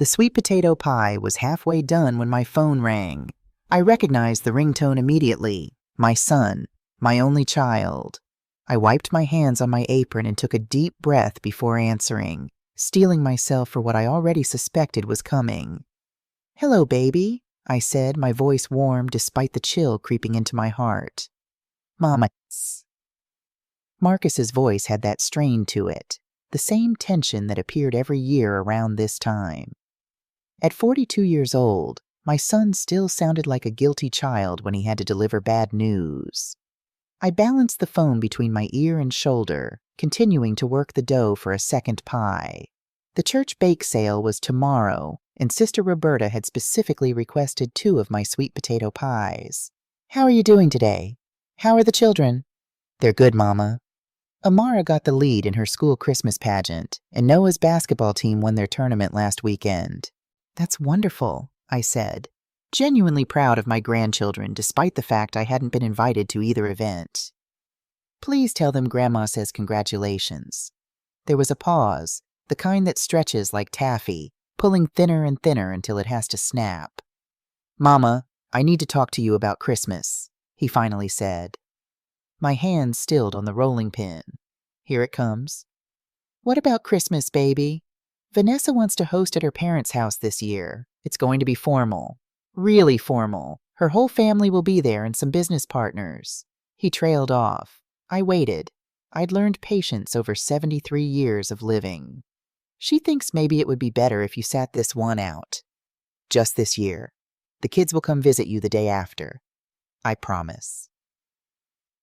The sweet potato pie was halfway done when my phone rang. I recognized the ringtone immediately. My son, my only child. I wiped my hands on my apron and took a deep breath before answering, steeling myself for what I already suspected was coming. "Hello, baby," I said, my voice warm despite the chill creeping into my heart. "Mama." Marcus's voice had that strain to it, the same tension that appeared every year around this time. At 42 years old, my son still sounded like a guilty child when he had to deliver bad news. I balanced the phone between my ear and shoulder, continuing to work the dough for a second pie. The church bake sale was tomorrow, and Sister Roberta had specifically requested 2 of my sweet potato pies. "How are you doing today? How are the children?" "They're good, Mama." Amara got the lead in her school Christmas pageant, and Noah's basketball team won their tournament last weekend. "That's wonderful," I said, genuinely proud of my grandchildren despite the fact I hadn't been invited to either event. "Please tell them Grandma says congratulations." There was a pause, the kind that stretches like taffy, pulling thinner and thinner until it has to snap. "Mama, I need to talk to you about Christmas," he finally said. My hand stilled on the rolling pin. Here it comes. "What about Christmas, baby?" "Vanessa wants to host at her parents' house this year. It's going to be formal. Really formal. Her whole family will be there and some business partners." He trailed off. I waited. I'd learned patience over 73 years of living. "She thinks maybe it would be better if you sat this one out. Just this year. The kids will come visit you the day after. I promise."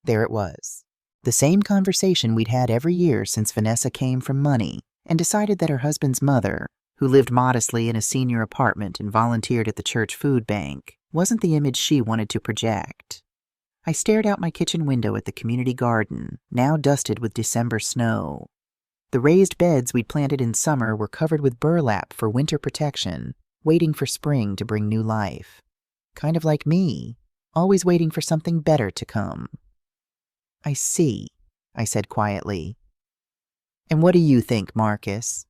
There it was. The same conversation we'd had every year since Vanessa came from money and decided that her husband's mother, who lived modestly in a senior apartment and volunteered at the church food bank, wasn't the image she wanted to project. I stared out my kitchen window at the community garden, now dusted with December snow. The raised beds we'd planted in summer were covered with burlap for winter protection, waiting for spring to bring new life. Kind of like me, always waiting for something better to come. "I see," I said quietly. "And what do you think, Marcus?"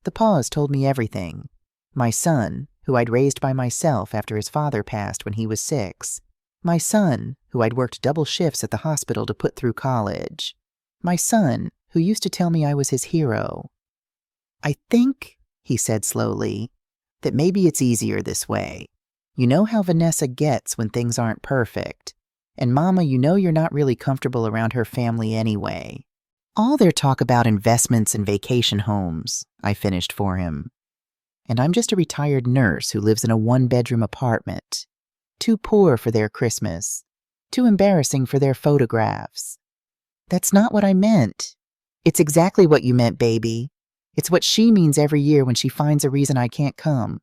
The pause told me everything. My son, who I'd raised by myself after his father passed when he was 6. My son, who I'd worked double shifts at the hospital to put through college. My son, who used to tell me I was his hero. "I think," he said slowly, "that maybe it's easier this way. You know how Vanessa gets when things aren't perfect. And Mama, you know you're not really comfortable around her family anyway. All their talk about investments and vacation homes," I finished for him. "And I'm just a retired nurse who lives in a 1-bedroom apartment. Too poor for their Christmas. Too embarrassing for their photographs." "That's not what I meant." "It's exactly what you meant, baby. It's what she means every year when she finds a reason I can't come.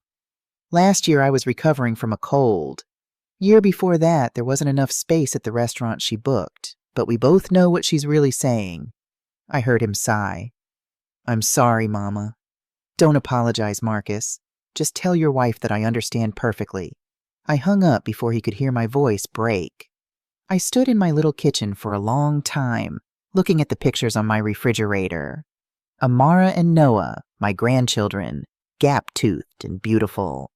Last year I was recovering from a cold. Year before that, there wasn't enough space at the restaurant she booked, but we both know what she's really saying." I heard him sigh. "I'm sorry, Mama." "Don't apologize, Marcus. Just tell your wife that I understand perfectly." I hung up before he could hear my voice break. I stood in my little kitchen for a long time, looking at the pictures on my refrigerator. Amara and Noah, my grandchildren, gap-toothed and beautiful.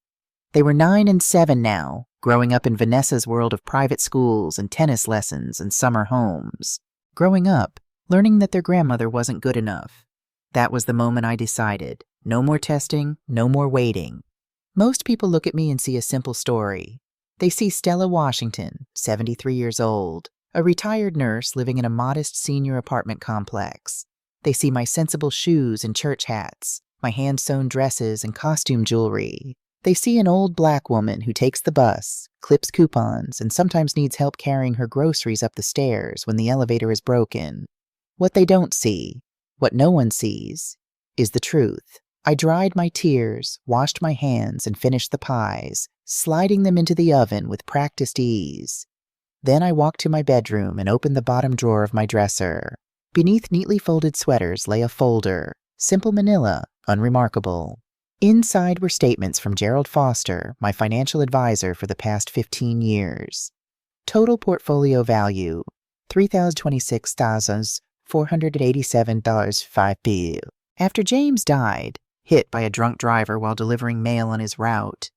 They were 9 and 7 now, growing up in Vanessa's world of private schools and tennis lessons and summer homes. Growing up, learning that their grandmother wasn't good enough. That was the moment I decided. No more testing, no more waiting. Most people look at me and see a simple story. They see Stella Washington, 73 years old, a retired nurse living in a modest senior apartment complex. They see my sensible shoes and church hats, my hand-sewn dresses and costume jewelry. They see an old black woman who takes the bus, clips coupons, and sometimes needs help carrying her groceries up the stairs when the elevator is broken. What they don't see, what no one sees, is the truth. I dried my tears, washed my hands, and finished the pies, sliding them into the oven with practiced ease. Then I walked to my bedroom and opened the bottom drawer of my dresser. Beneath neatly folded sweaters lay a folder, simple manila, unremarkable. Inside were statements from Gerald Foster, my financial advisor for the past 15 years. Total portfolio value, $3,026,487.05. After James died, hit by a drunk driver while delivering mail on his route.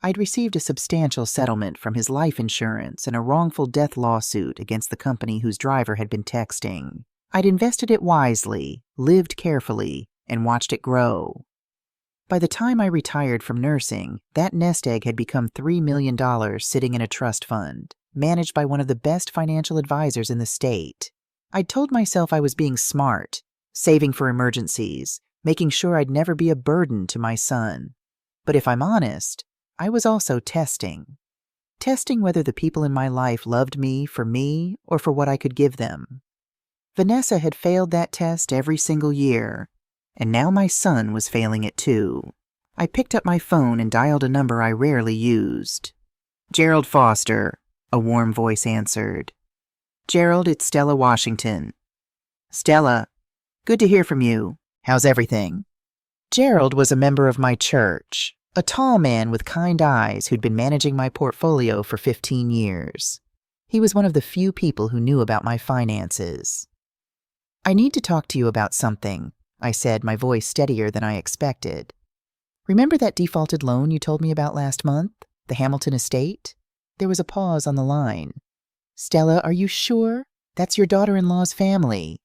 I'd received a substantial settlement from his life insurance and a wrongful death lawsuit against the company whose driver had been texting. I'd invested it wisely, lived carefully, and watched it grow. By the time I retired from nursing, that nest egg had become $3 million sitting in a trust fund, managed by one of the best financial advisors in the state. I'd told myself I was being smart, saving for emergencies, making sure I'd never be a burden to my son. But if I'm honest, I was also testing. Testing whether the people in my life loved me or for what I could give them. Vanessa had failed that test every single year, and now my son was failing it too. I picked up my phone and dialed a number I rarely used. "Gerald Foster," a warm voice answered. "Gerald, it's Stella Washington." "Stella, good to hear from you. How's everything?" Gerald was a member of my church, a tall man with kind eyes who'd been managing my portfolio for 15 years. He was one of the few people who knew about my finances. "I need to talk to you about something," I said, my voice steadier than I expected. "Remember that defaulted loan you told me about last month? The Hamilton estate?" There was a pause on the line. "Stella, are you sure? That's your daughter-in-law's family."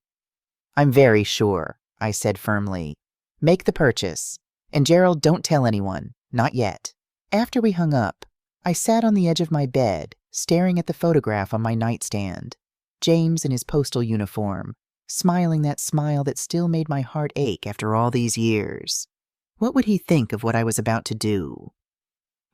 "I'm very sure," I said firmly. "Make the purchase. And Gerald, don't tell anyone. Not yet." After we hung up, I sat on the edge of my bed, staring at the photograph on my nightstand. James in his postal uniform, smiling that smile that still made my heart ache after all these years. What would he think of what I was about to do?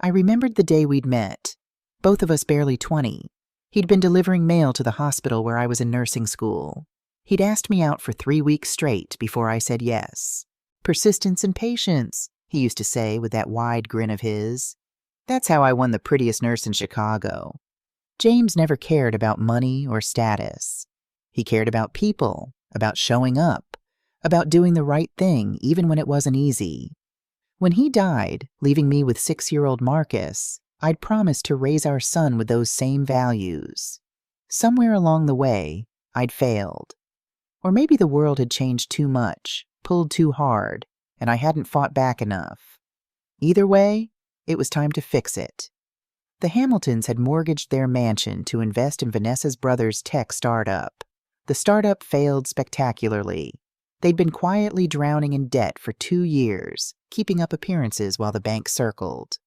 I remembered the day we'd met, both of us barely 20. He'd been delivering mail to the hospital where I was in nursing school. He'd asked me out for 3 weeks straight before I said yes. "Persistence and patience," he used to say with that wide grin of his. That's how I won the prettiest nurse in Chicago. James never cared about money or status. He cared about people, about showing up, about doing the right thing even when it wasn't easy. When he died, leaving me with 6-year-old Marcus, I'd promised to raise our son with those same values. Somewhere along the way, I'd failed. Or maybe the world had changed too much, pulled too hard, and I hadn't fought back enough. Either way, it was time to fix it. The Hamiltons had mortgaged their mansion to invest in Vanessa's brother's tech startup. The startup failed spectacularly. They'd been quietly drowning in debt for 2 years, keeping up appearances while the bank circled.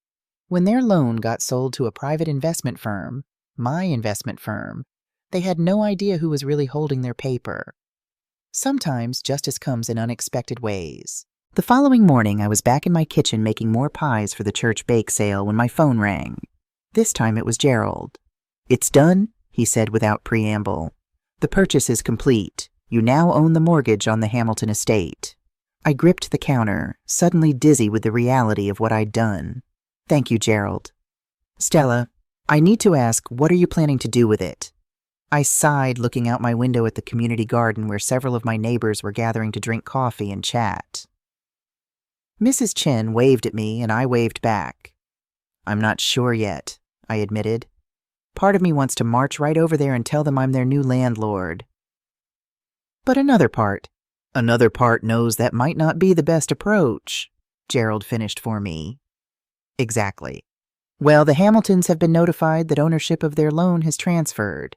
When their loan got sold to a private investment firm, my investment firm, they had no idea who was really holding their paper. Sometimes justice comes in unexpected ways. The following morning, I was back in my kitchen making more pies for the church bake sale when my phone rang. This time it was Gerald. "It's done," he said without preamble. "The purchase is complete. You now own the mortgage on the Hamilton estate." I gripped the counter, suddenly dizzy with the reality of what I'd done. "Thank you, Gerald." "Stella, I need to ask, what are you planning to do with it?" I sighed, looking out my window at the community garden where several of my neighbors were gathering to drink coffee and chat. Mrs. Chen waved at me, and I waved back. "I'm not sure yet," I admitted. "Part of me wants to march right over there and tell them I'm their new landlord. But another part knows that might not be the best approach," Gerald finished for me. "Exactly. Well, the Hamiltons have been notified that ownership of their loan has transferred.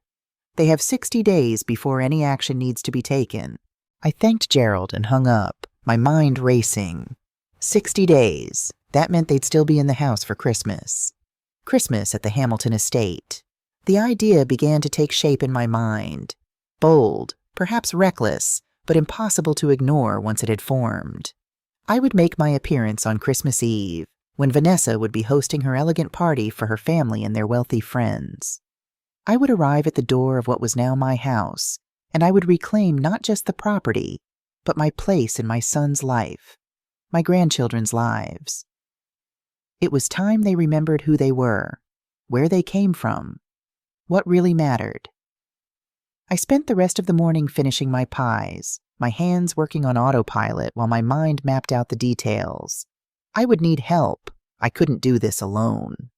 They have 60 days before any action needs to be taken." I thanked Gerald and hung up, my mind racing. 60 days. That meant they'd still be in the house for Christmas. Christmas at the Hamilton estate. The idea began to take shape in my mind. Bold, perhaps reckless, but impossible to ignore once it had formed. I would make my appearance on Christmas Eve, when Vanessa would be hosting her elegant party for her family and their wealthy friends. I would arrive at the door of what was now my house, and I would reclaim not just the property, but my place in my son's life, my grandchildren's lives. It was time they remembered who they were, where they came from, what really mattered. I spent the rest of the morning finishing my pies, my hands working on autopilot while my mind mapped out the details. I would need help. I couldn't do this alone.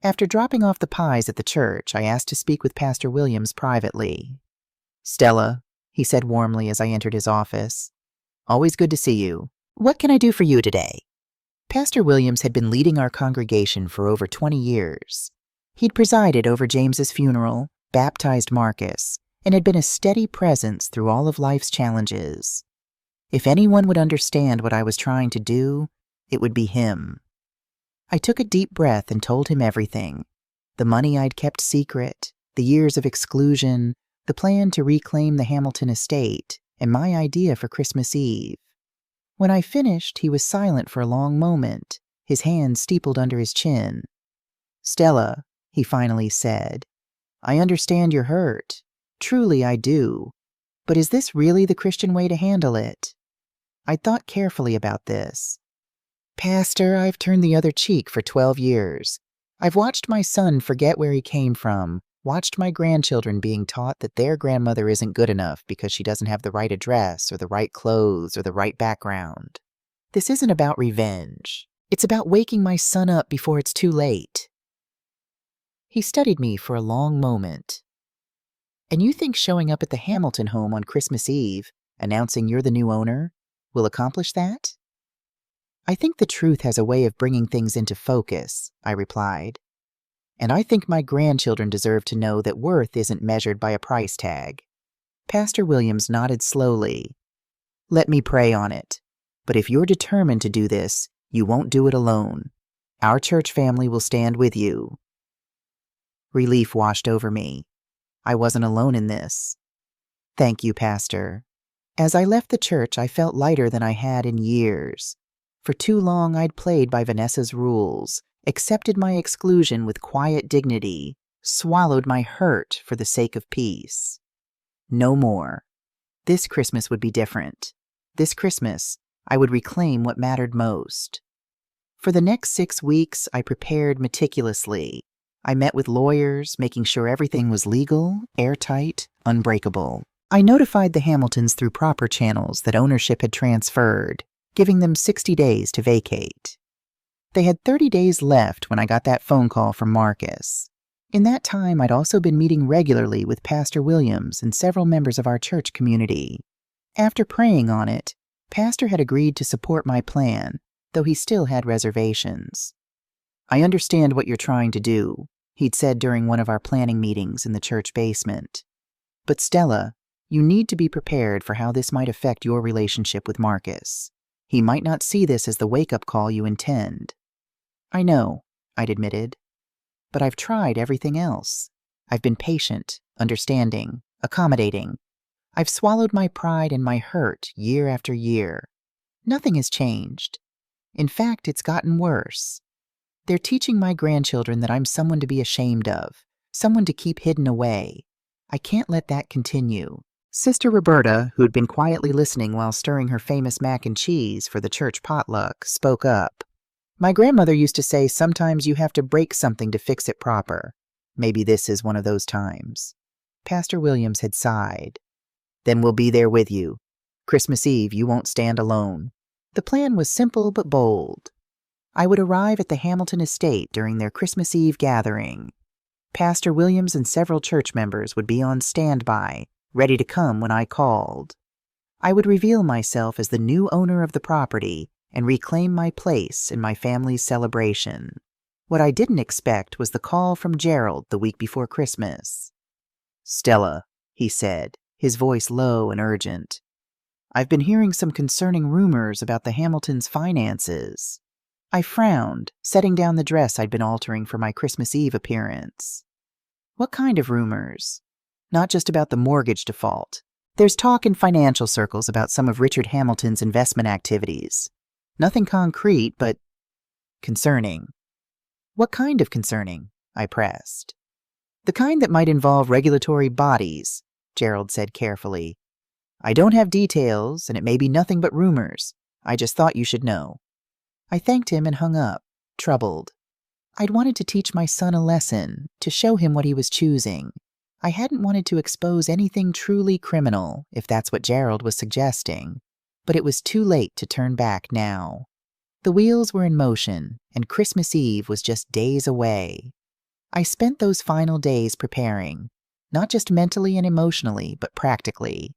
After dropping off the pies at the church, I asked to speak with Pastor Williams privately. "Stella," he said warmly as I entered his office. "Always good to see you. What can I do for you today? Pastor Williams had been leading our congregation for over 20 years. He'd presided over James's funeral, baptized Marcus, and had been a steady presence through all of life's challenges. If anyone would understand what I was trying to do, it would be him. I took a deep breath and told him everything. The money I'd kept secret, the years of exclusion, the plan to reclaim the Hamilton estate, and my idea for Christmas Eve. When I finished, he was silent for a long moment, his hands steepled under his chin. "Stella," he finally said, "I understand you're hurt. Truly I do. But is this really the Christian way to handle it?" I thought carefully about this. "Pastor, I've turned the other cheek for 12 years. I've watched my son forget where he came from, watched my grandchildren being taught that their grandmother isn't good enough because she doesn't have the right address or the right clothes or the right background. This isn't about revenge. It's about waking my son up before it's too late." He studied me for a long moment. "And you think showing up at the Hamilton home on Christmas Eve, announcing you're the new owner, will accomplish that?" "I think the truth has a way of bringing things into focus," I replied. "And I think my grandchildren deserve to know that worth isn't measured by a price tag." Pastor Williams nodded slowly. "Let me pray on it. But if you're determined to do this, you won't do it alone. Our church family will stand with you." Relief washed over me. I wasn't alone in this. "Thank you, Pastor." As I left the church, I felt lighter than I had in years. For too long, I'd played by Vanessa's rules, accepted my exclusion with quiet dignity, swallowed my hurt for the sake of peace. No more. This Christmas would be different. This Christmas, I would reclaim what mattered most. For the next 6 weeks, I prepared meticulously. I met with lawyers, making sure everything was legal, airtight, unbreakable. I notified the Hamiltons through proper channels that ownership had transferred, giving them 60 days to vacate. They had 30 days left when I got that phone call from Marcus. In that time, I'd also been meeting regularly with Pastor Williams and several members of our church community. After praying on it, Pastor had agreed to support my plan, though he still had reservations. "I understand what you're trying to do," he'd said during one of our planning meetings in the church basement. "But Stella, you need to be prepared for how this might affect your relationship with Marcus. He might not see this as the wake-up call you intend." "I know," I'd admitted. "But I've tried everything else. I've been patient, understanding, accommodating. I've swallowed my pride and my hurt year after year. Nothing has changed. In fact, it's gotten worse. They're teaching my grandchildren that I'm someone to be ashamed of, someone to keep hidden away. I can't let that continue." Sister Roberta, who'd been quietly listening while stirring her famous mac and cheese for the church potluck, spoke up. "My grandmother used to say sometimes you have to break something to fix it proper. Maybe this is one of those times." Pastor Williams had sighed. "Then we'll be there with you. Christmas Eve, you won't stand alone." The plan was simple but bold. I would arrive at the Hamilton estate during their Christmas Eve gathering. Pastor Williams and several church members would be on standby, ready to come when I called. I would reveal myself as the new owner of the property and reclaim my place in my family's celebration. What I didn't expect was the call from Gerald the week before Christmas. "Stella," he said, his voice low and urgent, "I've been hearing some concerning rumors about the Hamiltons' finances." I frowned, setting down the dress I'd been altering for my Christmas Eve appearance. "What kind of rumors?" "Not just about the mortgage default. There's talk in financial circles about some of Richard Hamilton's investment activities. Nothing concrete, but concerning." "What kind of concerning?" I pressed. "The kind that might involve regulatory bodies," Gerald said carefully. "I don't have details, and it may be nothing but rumors. I just thought you should know." I thanked him and hung up, troubled. I'd wanted to teach my son a lesson, to show him what he was choosing. I hadn't wanted to expose anything truly criminal, if that's what Gerald was suggesting. But it was too late to turn back now. The wheels were in motion, and Christmas Eve was just days away. I spent those final days preparing, not just mentally and emotionally, but practically.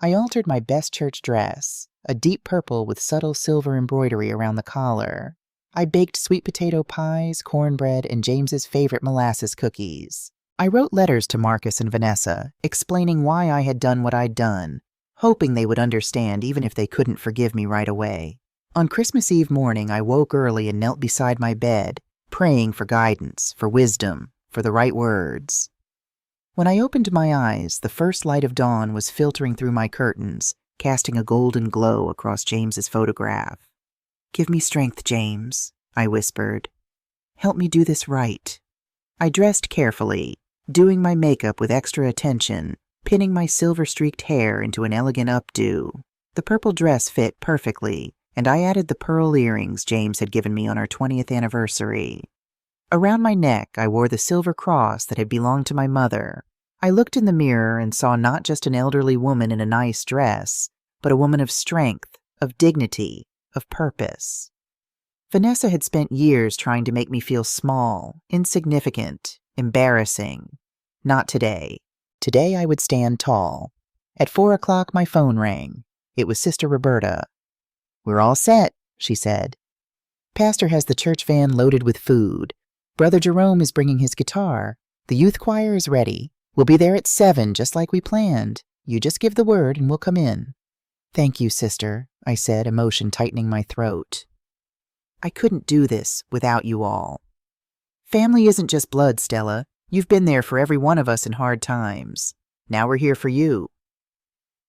I altered my best church dress, a deep purple with subtle silver embroidery around the collar. I baked sweet potato pies, cornbread, and James's favorite molasses cookies. I wrote letters to Marcus and Vanessa, explaining why I had done what I'd done, hoping they would understand even if they couldn't forgive me right away. On Christmas Eve morning, I woke early and knelt beside my bed, praying for guidance, for wisdom, for the right words. When I opened my eyes, the first light of dawn was filtering through my curtains, casting a golden glow across James's photograph. "Give me strength, James," I whispered. "Help me do this right." I dressed carefully, doing my makeup with extra attention, pinning my silver-streaked hair into an elegant updo. The purple dress fit perfectly, and I added the pearl earrings James had given me on our 20th anniversary. Around my neck, I wore the silver cross that had belonged to my mother. I looked in the mirror and saw not just an elderly woman in a nice dress, but a woman of strength, of dignity, of purpose. Vanessa had spent years trying to make me feel small, insignificant, embarrassing. Not today. Today I would stand tall. At 4:00, my phone rang. It was Sister Roberta. "We're all set," she said. "Pastor has the church van loaded with food. Brother Jerome is bringing his guitar. The youth choir is ready. We'll be there at 7, just like we planned. You just give the word and we'll come in." "Thank you, sister," I said, emotion tightening my throat. "I couldn't do this without you all. Family isn't just blood, Stella. You've been there for every one of us in hard times. Now we're here for you."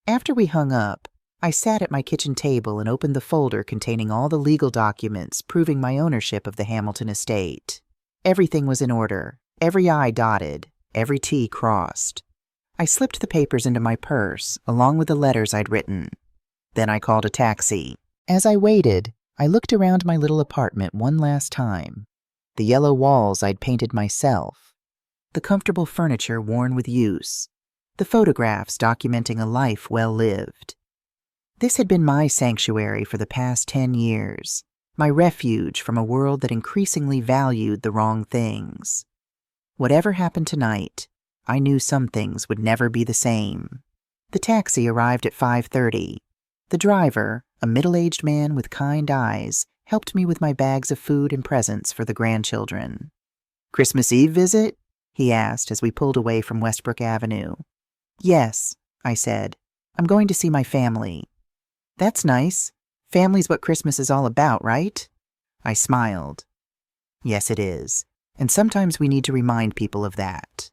After we hung up, I sat at my kitchen table and opened the folder containing all the legal documents proving my ownership of the Hamilton estate. Everything was in order, every I dotted, every T crossed. I slipped the papers into my purse, along with the letters I'd written. Then I called a taxi. As I waited, I looked around my little apartment one last time. The yellow walls I'd painted myself. The comfortable furniture worn with use. The photographs documenting a life well lived. This had been my sanctuary for the past 10 years. My refuge from a world that increasingly valued the wrong things. Whatever happened tonight, I knew some things would never be the same. The taxi arrived at 5:30. The driver, a middle-aged man with kind eyes, helped me with my bags of food and presents for the grandchildren. "Christmas Eve visit?" he asked as we pulled away from Westbrook Avenue. "Yes," I said. "I'm going to see my family." "That's nice. Family's what Christmas is all about, right?" I smiled. "Yes, it is. And sometimes we need to remind people of that."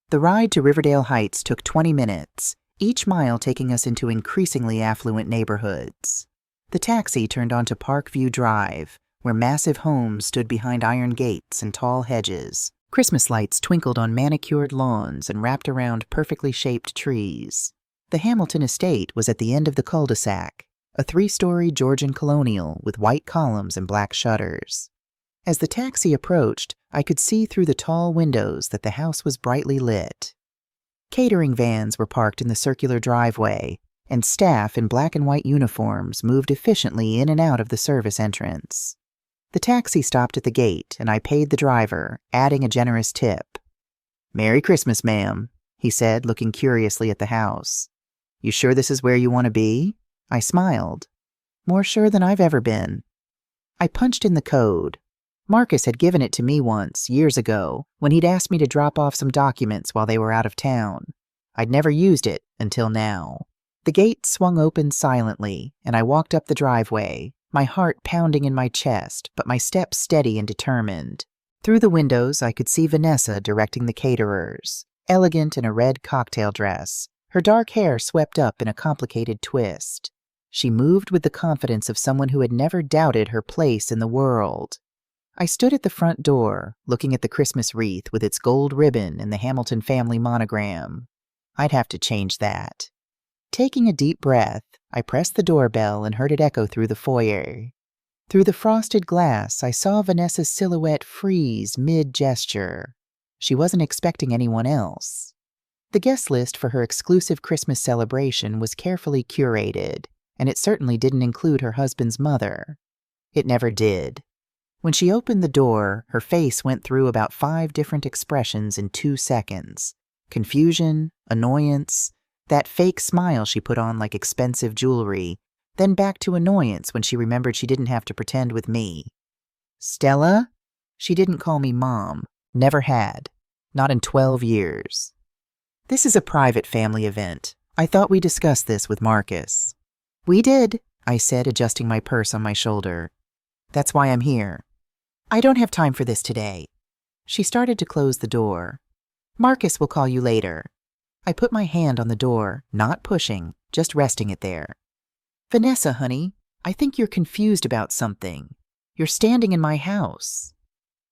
The ride to Riverdale Heights took 20 minutes, each mile taking us into increasingly affluent neighborhoods. The taxi turned onto Parkview Drive, where massive homes stood behind iron gates and tall hedges. Christmas lights twinkled on manicured lawns and wrapped around perfectly shaped trees. The Hamilton estate was at the end of the cul-de-sac, a 3-story Georgian colonial with white columns and black shutters. As the taxi approached, I could see through the tall windows that the house was brightly lit. Catering vans were parked in the circular driveway, and staff in black and white uniforms moved efficiently in and out of the service entrance. The taxi stopped at the gate, and I paid the driver, adding a generous tip. "Merry Christmas, ma'am," he said, looking curiously at the house. "You sure this is where you want to be?" I smiled. "More sure than I've ever been." I punched in the code. Marcus had given it to me once, years ago, when he'd asked me to drop off some documents while they were out of town. I'd never used it until now. The gate swung open silently, and I walked up the driveway, my heart pounding in my chest, but my steps steady and determined. Through the windows, I could see Vanessa directing the caterers, elegant in a red cocktail dress, her dark hair swept up in a complicated twist. She moved with the confidence of someone who had never doubted her place in the world. I stood at the front door, looking at the Christmas wreath with its gold ribbon and the Hamilton family monogram. I'd have to change that. Taking a deep breath, I pressed the doorbell and heard it echo through the foyer. Through the frosted glass, I saw Vanessa's silhouette freeze mid-gesture. She wasn't expecting anyone else. The guest list for her exclusive Christmas celebration was carefully curated, and it certainly didn't include her husband's mother. It never did. When she opened the door, her face went through about 5 different expressions in 2 seconds. Confusion, annoyance, That fake smile she put on like expensive jewelry, then back to annoyance when she remembered she didn't have to pretend with me. Stella? She didn't call me Mom. Never had. Not in 12 years. This is a private family event. I thought we discussed this with Marcus. We did, I said, adjusting my purse on my shoulder. That's why I'm here. I don't have time for this today. She started to close the door. Marcus will call you later. I put my hand on the door, not pushing, just resting it there. Vanessa, honey, I think you're confused about something. You're standing in my house.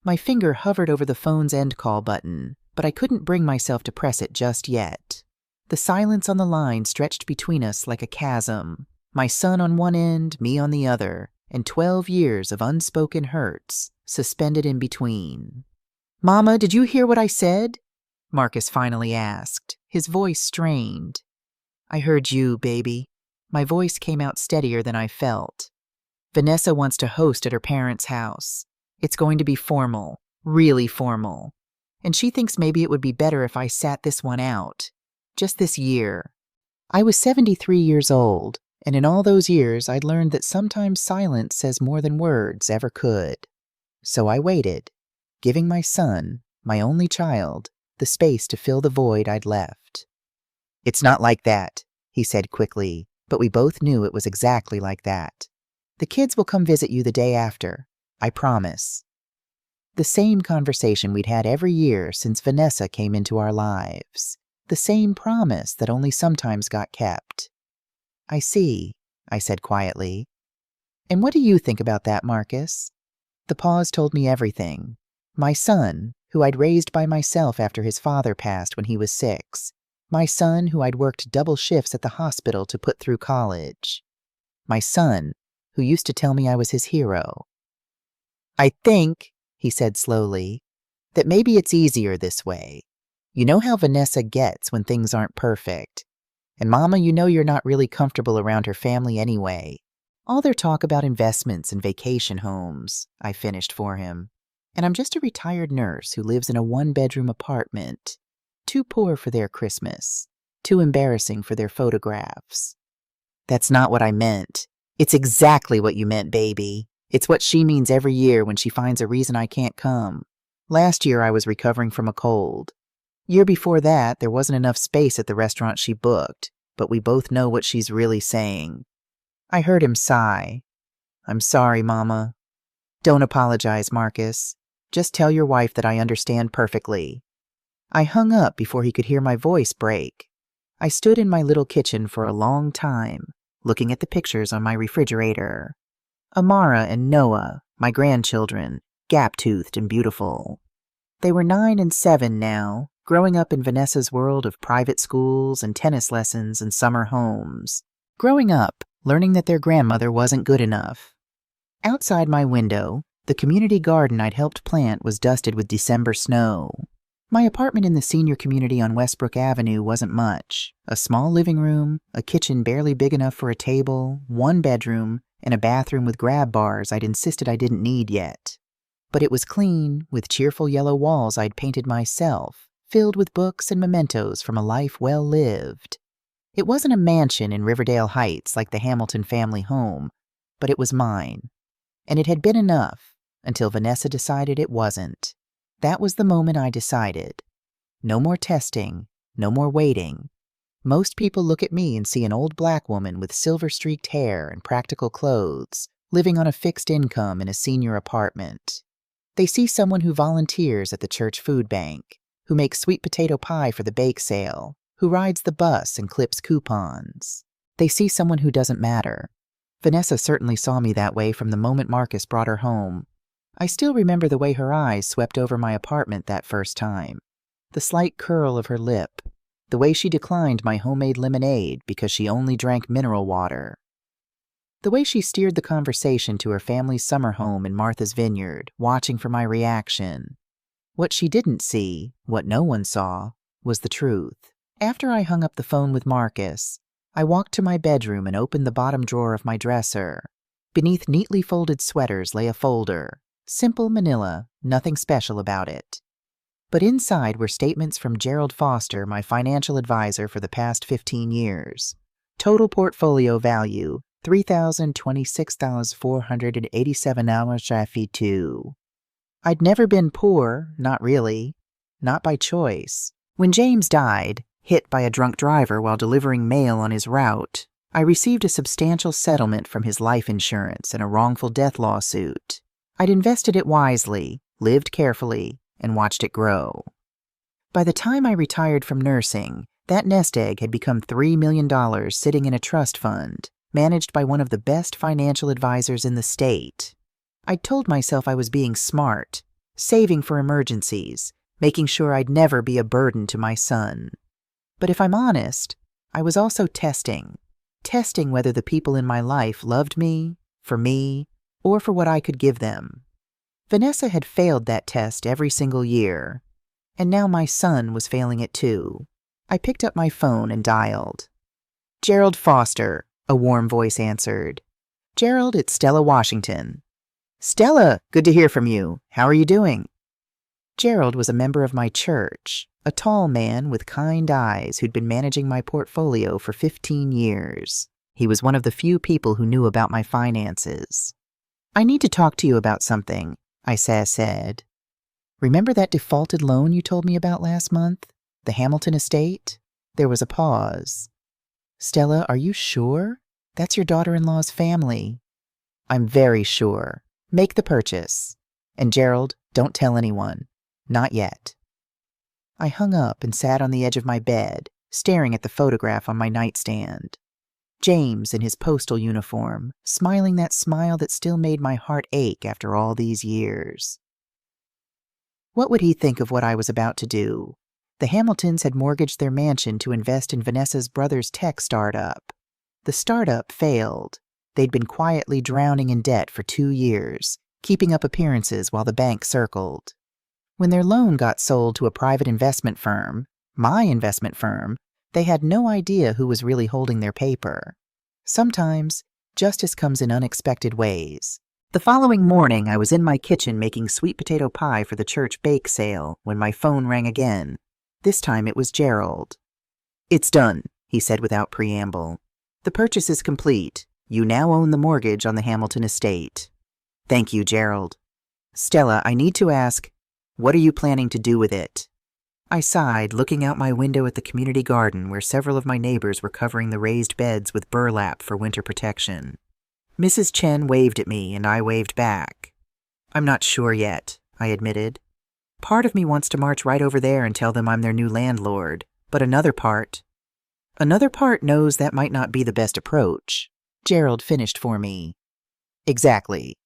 My finger hovered over the phone's end call button, but I couldn't bring myself to press it just yet. The silence on the line stretched between us like a chasm. My son on one end, me on the other, and 12 years of unspoken hurts suspended in between. Mama, did you hear what I said? Marcus finally asked, his voice strained. I heard you, baby. My voice came out steadier than I felt. Vanessa wants to host at her parents' house. It's going to be formal, really formal. And she thinks maybe it would be better if I sat this one out. Just this year. I was 73 years old, and in all those years I'd learned that sometimes silence says more than words ever could. So I waited, giving my son, my only child, the space to fill the void I'd left. It's not like that, he said quickly, but we both knew it was exactly like that. The kids will come visit you the day after, I promise. The same conversation we'd had every year since Vanessa came into our lives. The same promise that only sometimes got kept. I see, I said quietly. And what do you think about that, Marcus? The pause told me everything. My son, who I'd raised by myself after his father passed when he was 6. My son, who I'd worked double shifts at the hospital to put through college. My son, who used to tell me I was his hero. I think, he said slowly, that maybe it's easier this way. You know how Vanessa gets when things aren't perfect. And Mama, you know you're not really comfortable around her family anyway. All their talk about investments and vacation homes, I finished for him. And I'm just a retired nurse who lives in a 1-bedroom apartment. Too poor for their Christmas. Too embarrassing for their photographs. That's not what I meant. It's exactly what you meant, baby. It's what she means every year when she finds a reason I can't come. Last year I was recovering from a cold. Year before that, there wasn't enough space at the restaurant she booked, but we both know what she's really saying. I heard him sigh. I'm sorry, Mama. Don't apologize, Marcus. Just tell your wife that I understand perfectly. I hung up before he could hear my voice break. I stood in my little kitchen for a long time, looking at the pictures on my refrigerator. Amara and Noah, my grandchildren, gap-toothed and beautiful. They were 9 and 7 now, growing up in Vanessa's world of private schools and tennis lessons and summer homes. Growing up, learning that their grandmother wasn't good enough. Outside my window, the community garden I'd helped plant was dusted with December snow. My apartment in the senior community on Westbrook Avenue wasn't much. A small living room, a kitchen barely big enough for a table, 1 bedroom, and a bathroom with grab bars I'd insisted I didn't need yet. But it was clean, with cheerful yellow walls I'd painted myself, filled with books and mementos from a life well lived. It wasn't a mansion in Riverdale Heights like the Hamilton family home, but it was mine. And it had been enough, until Vanessa decided it wasn't. That was the moment I decided. No more testing, no more waiting. Most people look at me and see an old black woman with silver-streaked hair and practical clothes, living on a fixed income in a senior apartment. They see someone who volunteers at the church food bank, who makes sweet potato pie for the bake sale, who rides the bus and clips coupons. They see someone who doesn't matter. Vanessa certainly saw me that way from the moment Marcus brought her home. I still remember the way her eyes swept over my apartment that first time, the slight curl of her lip, the way she declined my homemade lemonade because she only drank mineral water, the way she steered the conversation to her family's summer home in Martha's Vineyard, watching for my reaction. What she didn't see, what no one saw, was the truth. After I hung up the phone with Marcus, I walked to my bedroom and opened the bottom drawer of my dresser. Beneath neatly folded sweaters lay a folder. Simple manila, nothing special about it. But inside were statements from Gerald Foster, my financial advisor for the past 15 years. Total portfolio value, $3,026,487 I'd never been poor, not really, not by choice. When James died, hit by a drunk driver while delivering mail on his route, I received a substantial settlement from his life insurance and a wrongful death lawsuit. I'd invested it wisely, lived carefully, and watched it grow. By the time I retired from nursing, that nest egg had become $3 million sitting in a trust fund, managed by one of the best financial advisors in the state. I'd told myself I was being smart, saving for emergencies, making sure I'd never be a burden to my son. But if I'm honest, I was also testing whether the people in my life loved me, or for what I could give them. Vanessa had failed that test every single year, and now my son was failing it too. I picked up my phone and dialed. "Gerald Foster," a warm voice answered. "Gerald, it's Stella Washington." "Stella, good to hear from you. How are you doing?" Gerald was a member of my church, a tall man with kind eyes who'd been managing my portfolio for 15 years. He was one of the few people who knew about my finances. "I need to talk to you about something," I said. "Remember that defaulted loan you told me about last month? The Hamilton estate?" There was a pause. "Stella, are you sure? That's your daughter-in-law's family." "I'm very sure. Make the purchase. And Gerald, don't tell anyone. Not yet." I hung up and sat on the edge of my bed, staring at the photograph on my nightstand. James in his postal uniform, smiling that smile that still made my heart ache after all these years. What would he think of what I was about to do? The Hamiltons had mortgaged their mansion to invest in Vanessa's brother's tech startup. The startup failed. They'd been quietly drowning in debt for 2 years, keeping up appearances while the bank circled. When their loan got sold to a private investment firm, my investment firm, they had no idea who was really holding their paper. Sometimes, justice comes in unexpected ways. The following morning, I was in my kitchen making sweet potato pie for the church bake sale when my phone rang again. This time it was Gerald. "It's done," he said without preamble. "The purchase is complete. You now own the mortgage on the Hamilton estate." "Thank you, Gerald." "Stella, I need to ask, what are you planning to do with it?" I sighed, looking out my window at the community garden where several of my neighbors were covering the raised beds with burlap for winter protection. Mrs. Chen waved at me, and I waved back. "I'm not sure yet," I admitted. "Part of me wants to march right over there and tell them I'm their new landlord, but another part knows that might not be the best approach." Gerald finished for me. "Exactly.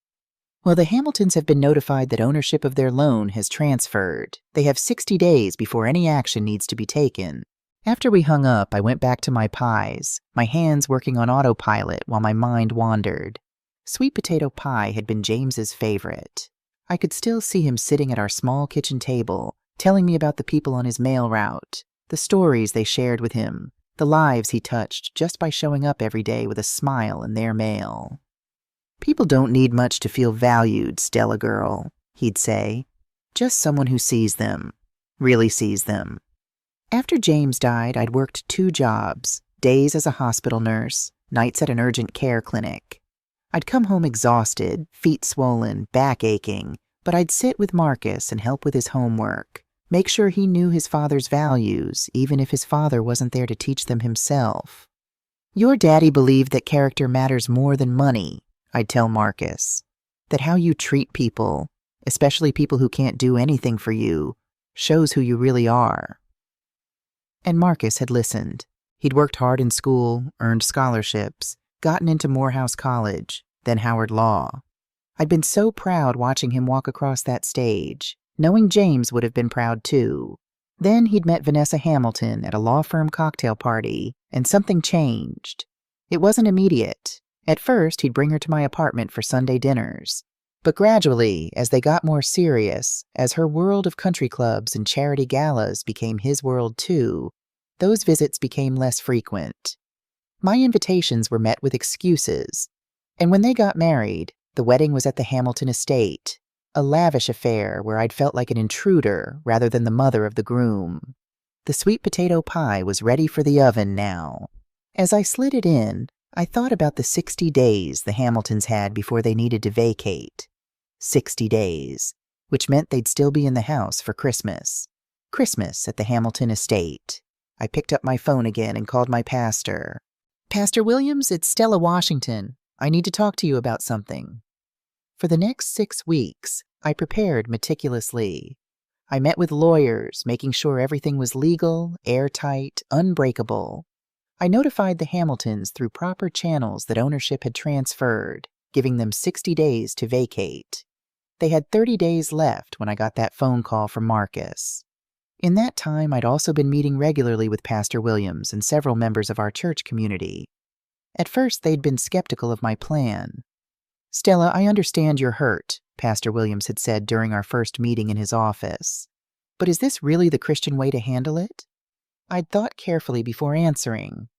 Well, the Hamiltons have been notified that ownership of their loan has transferred. They have 60 days before any action needs to be taken." After we hung up, I went back to my pies, my hands working on autopilot while my mind wandered. Sweet potato pie had been James's favorite. I could still see him sitting at our small kitchen table, telling me about the people on his mail route, the stories they shared with him, the lives he touched just by showing up every day with a smile in their mail. "People don't need much to feel valued, Stella girl," he'd say. "Just someone who sees them, really sees them." After James died, I'd worked 2 jobs, days as a hospital nurse, nights at an urgent care clinic. I'd come home exhausted, feet swollen, back aching, but I'd sit with Marcus and help with his homework, make sure he knew his father's values, even if his father wasn't there to teach them himself. "Your daddy believed that character matters more than money," I'd tell Marcus. "That how you treat people, especially people who can't do anything for you, shows who you really are." And Marcus had listened. He'd worked hard in school, earned scholarships, gotten into Morehouse College, then Howard Law. I'd been so proud watching him walk across that stage, knowing James would have been proud too. Then he'd met Vanessa Hamilton at a law firm cocktail party, and something changed. It wasn't immediate. At first, he'd bring her to my apartment for Sunday dinners. But gradually, as they got more serious, as her world of country clubs and charity galas became his world too, those visits became less frequent. My invitations were met with excuses. And when they got married, the wedding was at the Hamilton estate. a lavish affair where I'd felt like an intruder rather than the mother of the groom. The sweet potato pie was ready for the oven now. As I slid it in, I thought about the 60 days the Hamiltons had before they needed to vacate. 60 days, which meant they'd still be in the house for Christmas. Christmas at the Hamilton estate. I picked up my phone again and called my pastor. "Pastor Williams, it's Stella Washington. I need to talk to you about something." For the next 6 weeks, I prepared meticulously. I met with lawyers, making sure everything was legal, airtight, unbreakable. I notified the Hamiltons through proper channels that ownership had transferred, giving them 60 days to vacate. They had 30 days left when I got that phone call from Marcus. In that time, I'd also been meeting regularly with Pastor Williams and several members of our church community. At first, they'd been skeptical of my plan. "Stella, I understand you're hurt," Pastor Williams had said during our first meeting in his office. "But is this really the Christian way to handle it?" I'd thought carefully before answering.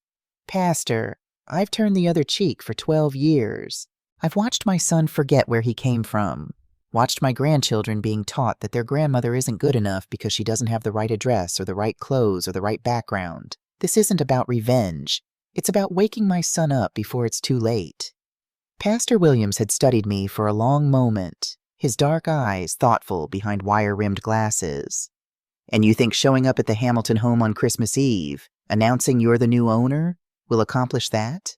"Pastor, I've turned the other cheek for 12 years. I've watched my son forget where he came from. Watched my grandchildren being taught that their grandmother isn't good enough because she doesn't have the right address or the right clothes or the right background. This isn't about revenge. It's about waking my son up before it's too late." Pastor Williams had studied me for a long moment, his dark eyes thoughtful behind wire-rimmed glasses. "And you think showing up at the Hamilton home on Christmas Eve, announcing you're the new owner, will accomplish that?"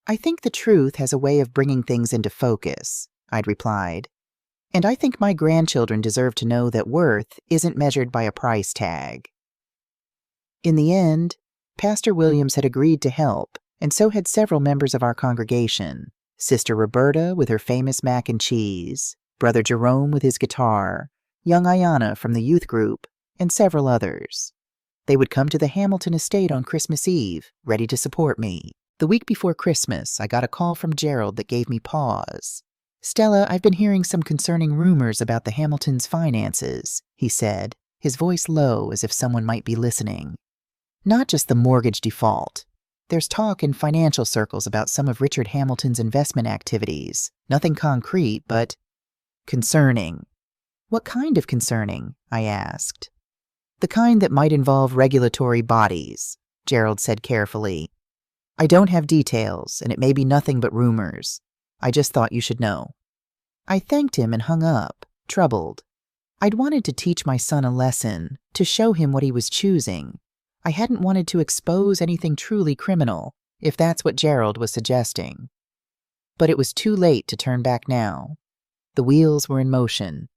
"I think the truth has a way of bringing things into focus," I'd replied. "And I think my grandchildren deserve to know that worth isn't measured by a price tag." In the end, Pastor Williams had agreed to help, and so had several members of our congregation. Sister Roberta with her famous mac and cheese, Brother Jerome with his guitar, young Ayanna from the youth group, and several others. They would come to the Hamilton estate on Christmas Eve, ready to support me. The week before Christmas, I got a call from Gerald that gave me pause. "Stella, I've been hearing some concerning rumors about the Hamiltons' finances," he said, his voice low as if someone might be listening. "Not just the mortgage default. There's talk in financial circles about some of Richard Hamilton's investment activities. Nothing concrete, but concerning." "What kind of concerning?" I asked. "The kind that might involve regulatory bodies," Gerald said carefully. "I don't have details, and it may be nothing but rumors. I just thought you should know." I thanked him and hung up, troubled. I'd wanted to teach my son a lesson, to show him what he was choosing. I hadn't wanted to expose anything truly criminal, if that's what Gerald was suggesting. But it was too late to turn back now. The wheels were in motion.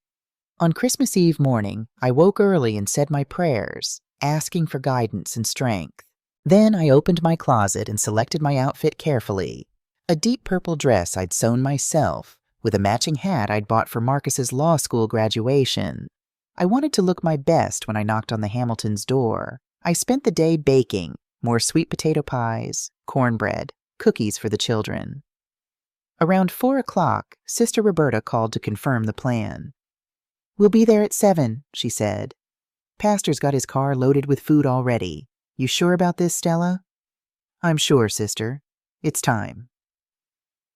On Christmas Eve morning, I woke early and said my prayers, asking for guidance and strength. Then I opened my closet and selected my outfit carefully. A deep purple dress I'd sewn myself, with a matching hat I'd bought for Marcus's law school graduation. I wanted to look my best when I knocked on the Hamiltons' door. I spent the day baking, more sweet potato pies, cornbread, cookies for the children. Around 4 o'clock, Sister Roberta called to confirm the plan. "We'll be there at 7, she said. "Pastor's got his car loaded with food already. You sure about this, Stella?" "I'm sure, Sister. It's time."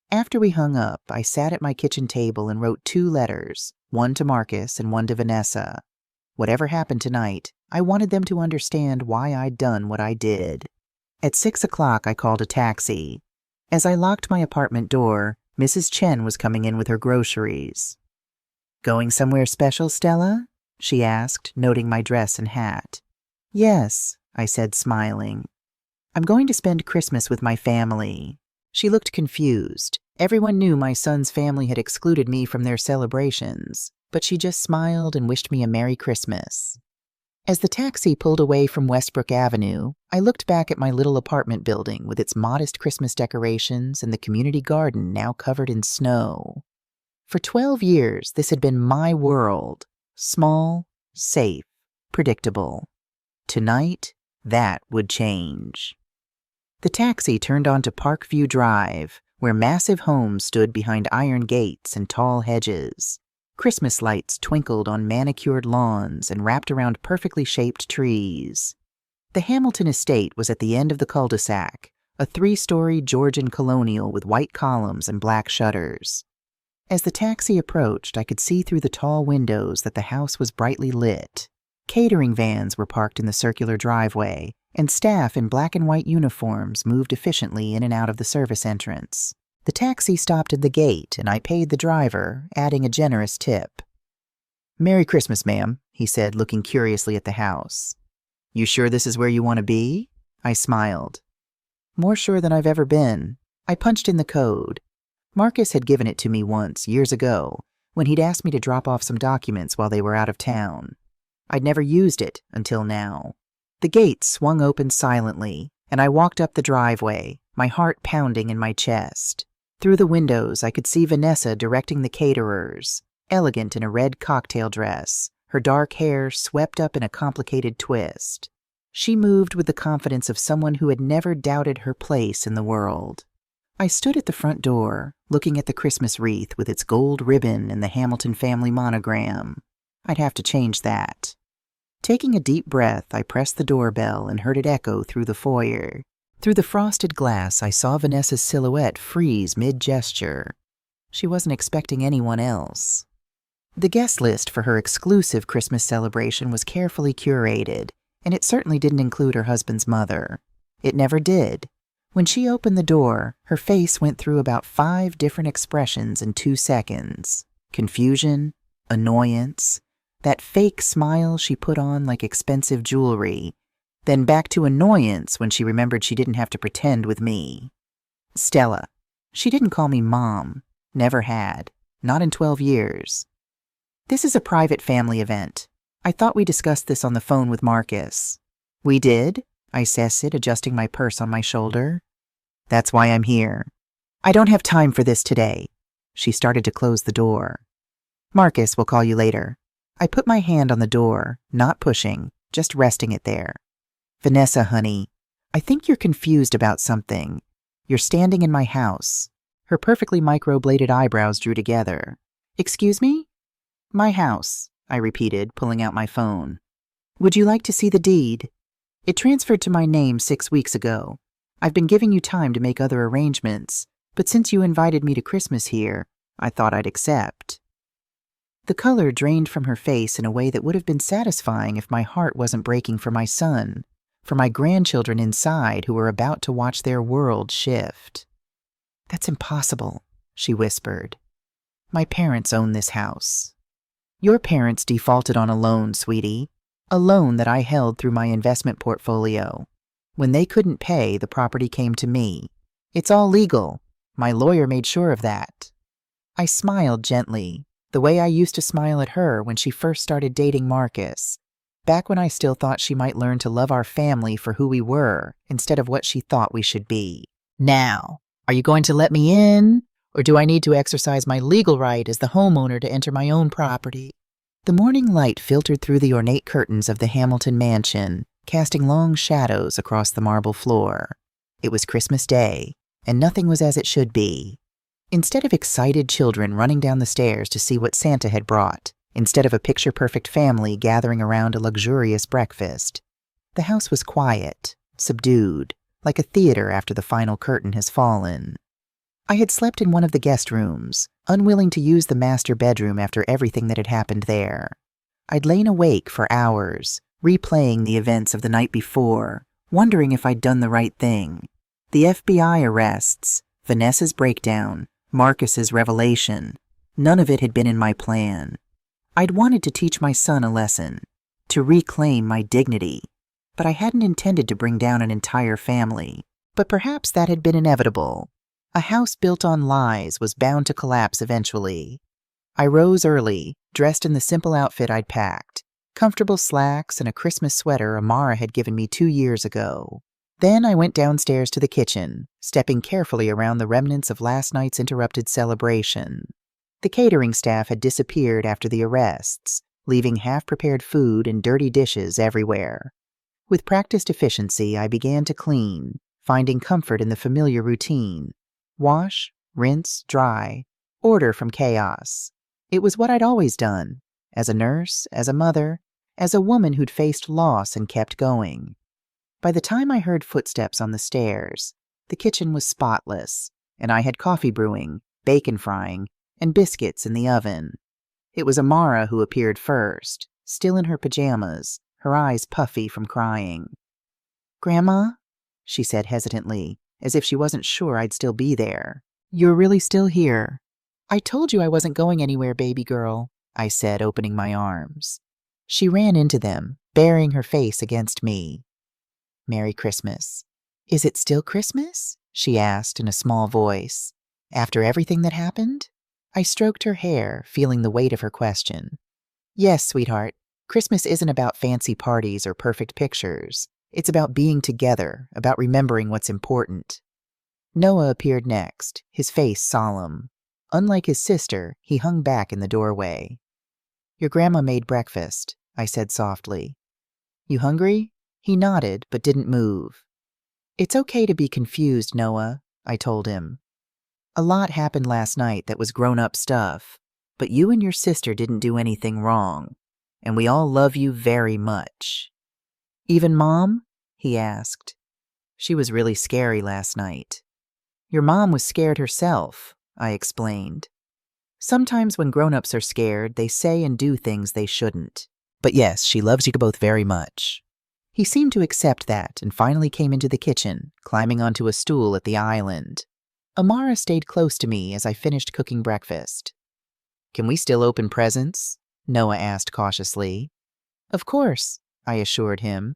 After we hung up, I sat at my kitchen table and wrote 2 letters, one to Marcus and one to Vanessa. Whatever happened tonight, I wanted them to understand why I'd done what I did. At 6 o'clock, I called a taxi. As I locked my apartment door, Mrs. Chen was coming in with her groceries. "Going somewhere special, Stella?" she asked, noting my dress and hat. "Yes," I said, smiling. "I'm going to spend Christmas with my family." She looked confused. Everyone knew my son's family had excluded me from their celebrations, but she just smiled and wished me a Merry Christmas. As the taxi pulled away from Westbrook Avenue, I looked back at my little apartment building with its modest Christmas decorations and the community garden now covered in snow. For 12 years, this had been my world. Small, safe, predictable. Tonight, that would change. The taxi turned onto Parkview Drive, where massive homes stood behind iron gates and tall hedges. Christmas lights twinkled on manicured lawns and wrapped around perfectly shaped trees. The Hamilton estate was at the end of the cul-de-sac, a 3-story Georgian colonial with white columns and black shutters. As the taxi approached, I could see through the tall windows that the house was brightly lit. Catering vans were parked in the circular driveway, and staff in black and white uniforms moved efficiently in and out of the service entrance. The taxi stopped at the gate, and I paid the driver, adding a generous tip. "Merry Christmas, ma'am," he said, looking curiously at the house. "You sure this is where you want to be?" I smiled. "More sure than I've ever been." I punched in the code. Marcus had given it to me once, years ago, when he'd asked me to drop off some documents while they were out of town. I'd never used it until now. The gate swung open silently, and I walked up the driveway, my heart pounding in my chest. Through the windows, I could see Vanessa directing the caterers, elegant in a red cocktail dress, her dark hair swept up in a complicated twist. She moved with the confidence of someone who had never doubted her place in the world. I stood at the front door, looking at the Christmas wreath with its gold ribbon and the Hamilton family monogram. I'd have to change that. Taking a deep breath, I pressed the doorbell and heard it echo through the foyer. Through the frosted glass, I saw Vanessa's silhouette freeze mid-gesture. She wasn't expecting anyone else. The guest list for her exclusive Christmas celebration was carefully curated, and it certainly didn't include her husband's mother. It never did. When she opened the door, her face went through about 5 different expressions in 2 seconds. Confusion, annoyance, that fake smile she put on like expensive jewelry, then back to annoyance when she remembered she didn't have to pretend with me. Stella. She didn't call me Mom. Never had. Not in 12 years. "This is a private family event. I thought we discussed this on the phone with Marcus." "We did?" I said, adjusting my purse on my shoulder. "That's why I'm here. I don't have time for this today." She started to close the door. "Marcus will call you later." I put my hand on the door, not pushing, just resting it there. "Vanessa, honey, I think you're confused about something. You're standing in my house." Her perfectly microbladed eyebrows drew together. "Excuse me?" "My house," I repeated, pulling out my phone. "Would you like to see the deed? It transferred to my name 6 weeks ago. I've been giving you time to make other arrangements, but since you invited me to Christmas here, I thought I'd accept." The color drained from her face in a way that would have been satisfying if my heart wasn't breaking for my son, for my grandchildren inside who were about to watch their world shift. "That's impossible," she whispered. "My parents own this house." "Your parents defaulted on a loan, sweetie. A loan that I held through my investment portfolio. When they couldn't pay, the property came to me. It's all legal. My lawyer made sure of that." I smiled gently, the way I used to smile at her when she first started dating Marcus, back when I still thought she might learn to love our family for who we were instead of what she thought we should be. "Now, are you going to let me in, or do I need to exercise my legal right as the homeowner to enter my own property?" The morning light filtered through the ornate curtains of the Hamilton mansion, casting long shadows across the marble floor. It was Christmas Day, and nothing was as it should be. Instead of excited children running down the stairs to see what Santa had brought, instead of a picture-perfect family gathering around a luxurious breakfast, the house was quiet, subdued, like a theater after the final curtain has fallen. I had slept in one of the guest rooms, unwilling to use the master bedroom after everything that had happened there. I'd lain awake for hours, replaying the events of the night before, wondering if I'd done the right thing. The FBI arrests, Vanessa's breakdown, Marcus's revelation. None of it had been in my plan. I'd wanted to teach my son a lesson, to reclaim my dignity, but I hadn't intended to bring down an entire family. But perhaps that had been inevitable. A house built on lies was bound to collapse eventually. I rose early, dressed in the simple outfit I'd packed, comfortable slacks and a Christmas sweater Amara had given me 2 years ago. Then I went downstairs to the kitchen, stepping carefully around the remnants of last night's interrupted celebration. The catering staff had disappeared after the arrests, leaving half-prepared food and dirty dishes everywhere. With practiced efficiency, I began to clean, finding comfort in the familiar routine. Wash, rinse, dry, order from chaos. It was what I'd always done, as a nurse, as a mother, as a woman who'd faced loss and kept going. By the time I heard footsteps on the stairs, the kitchen was spotless, and I had coffee brewing, bacon frying, and biscuits in the oven. It was Amara who appeared first, still in her pajamas, her eyes puffy from crying. "Grandma?" she said hesitantly, as if she wasn't sure I'd still be there. "You're really still here?" "I told you I wasn't going anywhere, baby girl," I said, opening my arms. She ran into them, burying her face against me. "Merry Christmas." "Is it still Christmas?" she asked in a small voice. "After everything that happened?" I stroked her hair, feeling the weight of her question. "Yes, sweetheart. Christmas isn't about fancy parties or perfect pictures. It's about being together, about remembering what's important." Noah appeared next, his face solemn. Unlike his sister, he hung back in the doorway. "Your grandma made breakfast," I said softly. "You hungry?" He nodded, but didn't move. "It's okay to be confused, Noah," I told him. "A lot happened last night that was grown-up stuff, but you and your sister didn't do anything wrong, and we all love you very much." "Even Mom?" he asked. "She was really scary last night." "Your mom was scared herself," I explained. "Sometimes when grown-ups are scared, they say and do things they shouldn't. But yes, she loves you both very much." He seemed to accept that and finally came into the kitchen, climbing onto a stool at the island. Amara stayed close to me as I finished cooking breakfast. "Can we still open presents?" Noah asked cautiously. "Of course," I assured him.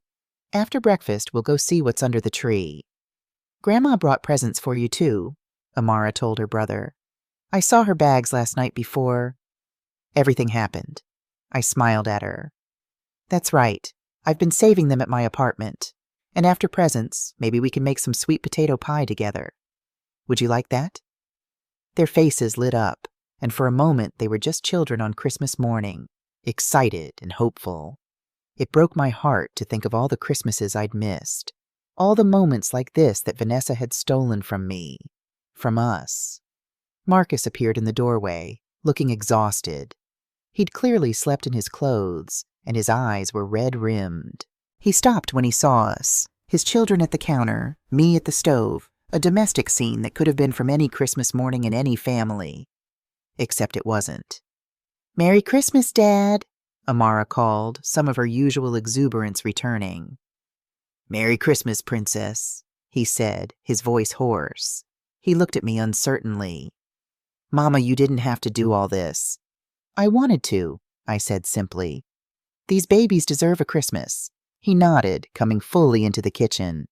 "After breakfast, we'll go see what's under the tree." "Grandma brought presents for you, too," Amara told her brother. "I saw her bags last night before everything happened." I smiled at her. "That's right. I've been saving them at my apartment. And after presents, maybe we can make some sweet potato pie together. Would you like that?" Their faces lit up, and for a moment they were just children on Christmas morning, excited and hopeful. It broke my heart to think of all the Christmases I'd missed, all the moments like this that Vanessa had stolen from me, from us. Marcus appeared in the doorway, looking exhausted. He'd clearly slept in his clothes, and his eyes were red-rimmed. He stopped when he saw us, his children at the counter, me at the stove, a domestic scene that could have been from any Christmas morning in any family. Except it wasn't. "Merry Christmas, Dad," Amara called, some of her usual exuberance returning. "Merry Christmas, Princess," he said, his voice hoarse. He looked at me uncertainly. "Mama, you didn't have to do all this." "I wanted to," I said simply. "These babies deserve a Christmas." He nodded, coming fully into the kitchen.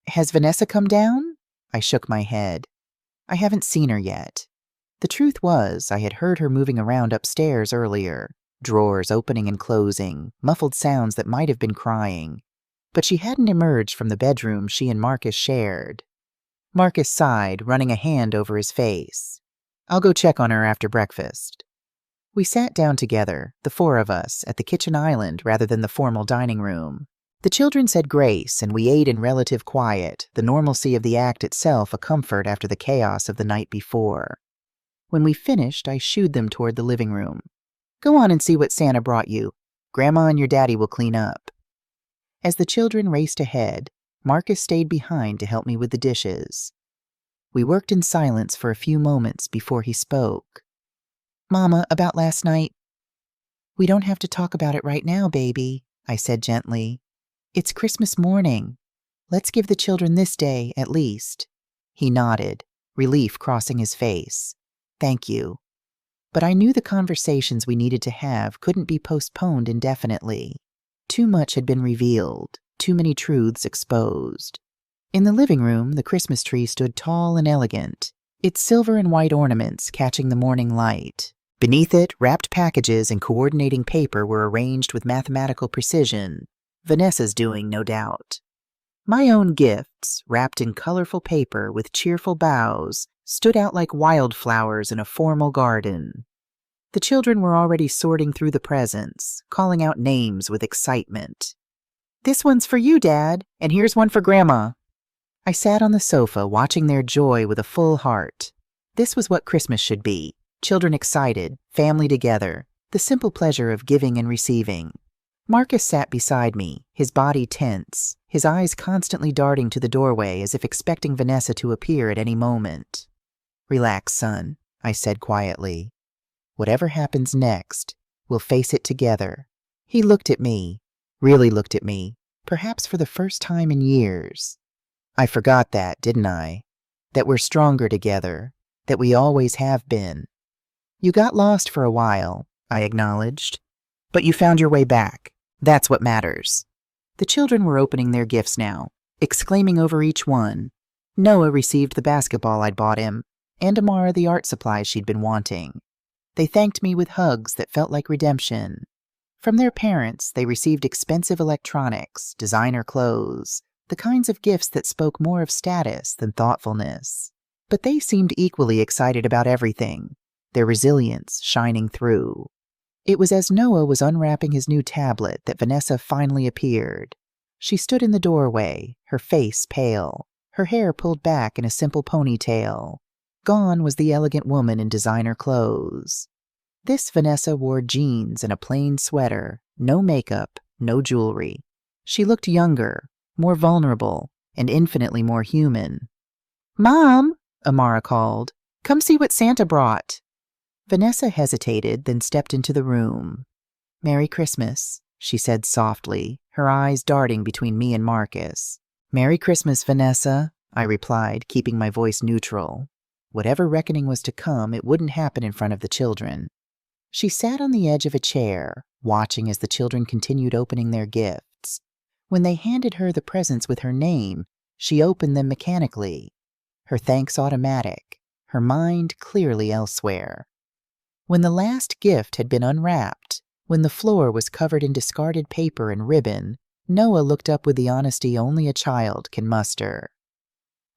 Has Vanessa come down?" I shook my head. "I haven't seen her yet." The truth was, I had heard her moving around upstairs earlier, drawers opening and closing, muffled sounds that might have been crying. But she hadn't emerged from the bedroom she and Marcus shared. Marcus sighed, running a hand over his face. "I'll go check on her after breakfast." We sat down together, the four of us, at the kitchen island rather than the formal dining room. The children said grace, and we ate in relative quiet, the normalcy of the act itself a comfort after the chaos of the night before. When we finished, I shooed them toward the living room. "Go on and see what Santa brought you. Grandma and your daddy will clean up." As the children raced ahead, Marcus stayed behind to help me with the dishes. We worked in silence for a few moments before he spoke. "Mama, about last night." "We don't have to talk about it right now, baby," I said gently. "It's Christmas morning. Let's give the children this day, at least." He nodded, relief crossing his face. "Thank you." But I knew the conversations we needed to have couldn't be postponed indefinitely. Too much had been revealed, too many truths exposed. In the living room, the Christmas tree stood tall and elegant, its silver and white ornaments catching the morning light. Beneath it, wrapped packages and coordinating paper were arranged with mathematical precision. Vanessa's doing, no doubt. My own gifts, wrapped in colorful paper with cheerful boughs, stood out like wildflowers in a formal garden. The children were already sorting through the presents, calling out names with excitement. "This one's for you, Dad, and here's one for Grandma." I sat on the sofa watching their joy with a full heart. This was what Christmas should be. Children excited, family together, the simple pleasure of giving and receiving. Marcus sat beside me, his body tense, his eyes constantly darting to the doorway as if expecting Vanessa to appear at any moment. "Relax, son," I said quietly. Whatever happens next, we'll face it together. He looked at me, really looked at me, perhaps for the first time in years. I forgot that, didn't I? That we're stronger together, that we always have been. You got lost for a while, I acknowledged. But you found your way back. That's what matters. The children were opening their gifts now, exclaiming over each one. Noah received the basketball I'd bought him, and Amara the art supplies she'd been wanting. They thanked me with hugs that felt like redemption. From their parents, they received expensive electronics, designer clothes, the kinds of gifts that spoke more of status than thoughtfulness. But they seemed equally excited about everything, their resilience shining through. It was as Noah was unwrapping his new tablet that Vanessa finally appeared. She stood in the doorway, her face pale, her hair pulled back in a simple ponytail. Gone was the elegant woman in designer clothes. This Vanessa wore jeans and a plain sweater, no makeup, no jewelry. She looked younger, more vulnerable, and infinitely more human. "Mom," Amara called, "come see what Santa brought." Vanessa hesitated, then stepped into the room. "Merry Christmas," she said softly, her eyes darting between me and Marcus. "Merry Christmas, Vanessa," I replied, keeping my voice neutral. Whatever reckoning was to come, it wouldn't happen in front of the children. She sat on the edge of a chair, watching as the children continued opening their gifts. When they handed her the presents with her name, she opened them mechanically, her thanks automatic, her mind clearly elsewhere. When the last gift had been unwrapped, when the floor was covered in discarded paper and ribbon, Noah looked up with the honesty only a child can muster.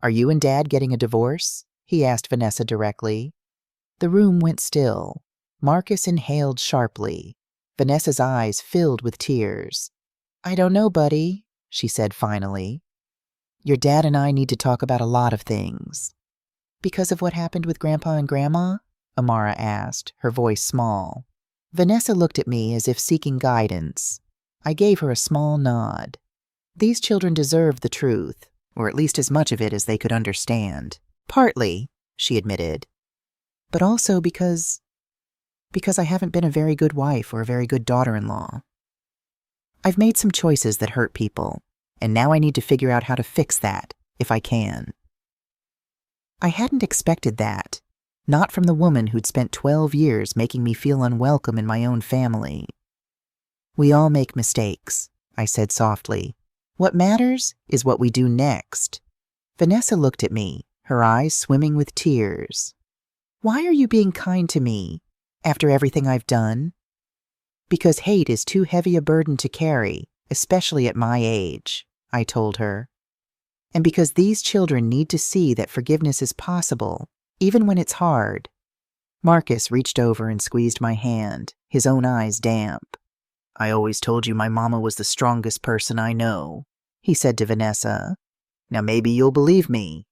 "Are you and Dad getting a divorce?" he asked Vanessa directly. The room went still. Marcus inhaled sharply. Vanessa's eyes filled with tears. "I don't know, buddy," she said finally. "Your dad and I need to talk about a lot of things." "Because of what happened with Grandpa and Grandma?" Amara asked, her voice small. Vanessa looked at me as if seeking guidance. I gave her a small nod. These children deserved the truth, or at least as much of it as they could understand. "Partly," she admitted. "But also because I haven't been a very good wife or a very good daughter-in-law. I've made some choices that hurt people, and now I need to figure out how to fix that, if I can." I hadn't expected that, not from the woman who'd spent 12 years making me feel unwelcome in my own family. "We all make mistakes," I said softly. "What matters is what we do next." Vanessa looked at me, her eyes swimming with tears. "Why are you being kind to me, after everything I've done?" "Because hate is too heavy a burden to carry, especially at my age," I told her. "And because these children need to see that forgiveness is possible, even when it's hard." Marcus reached over and squeezed my hand, his own eyes damp. "I always told you my mama was the strongest person I know," he said to Vanessa. "Now maybe you'll believe me."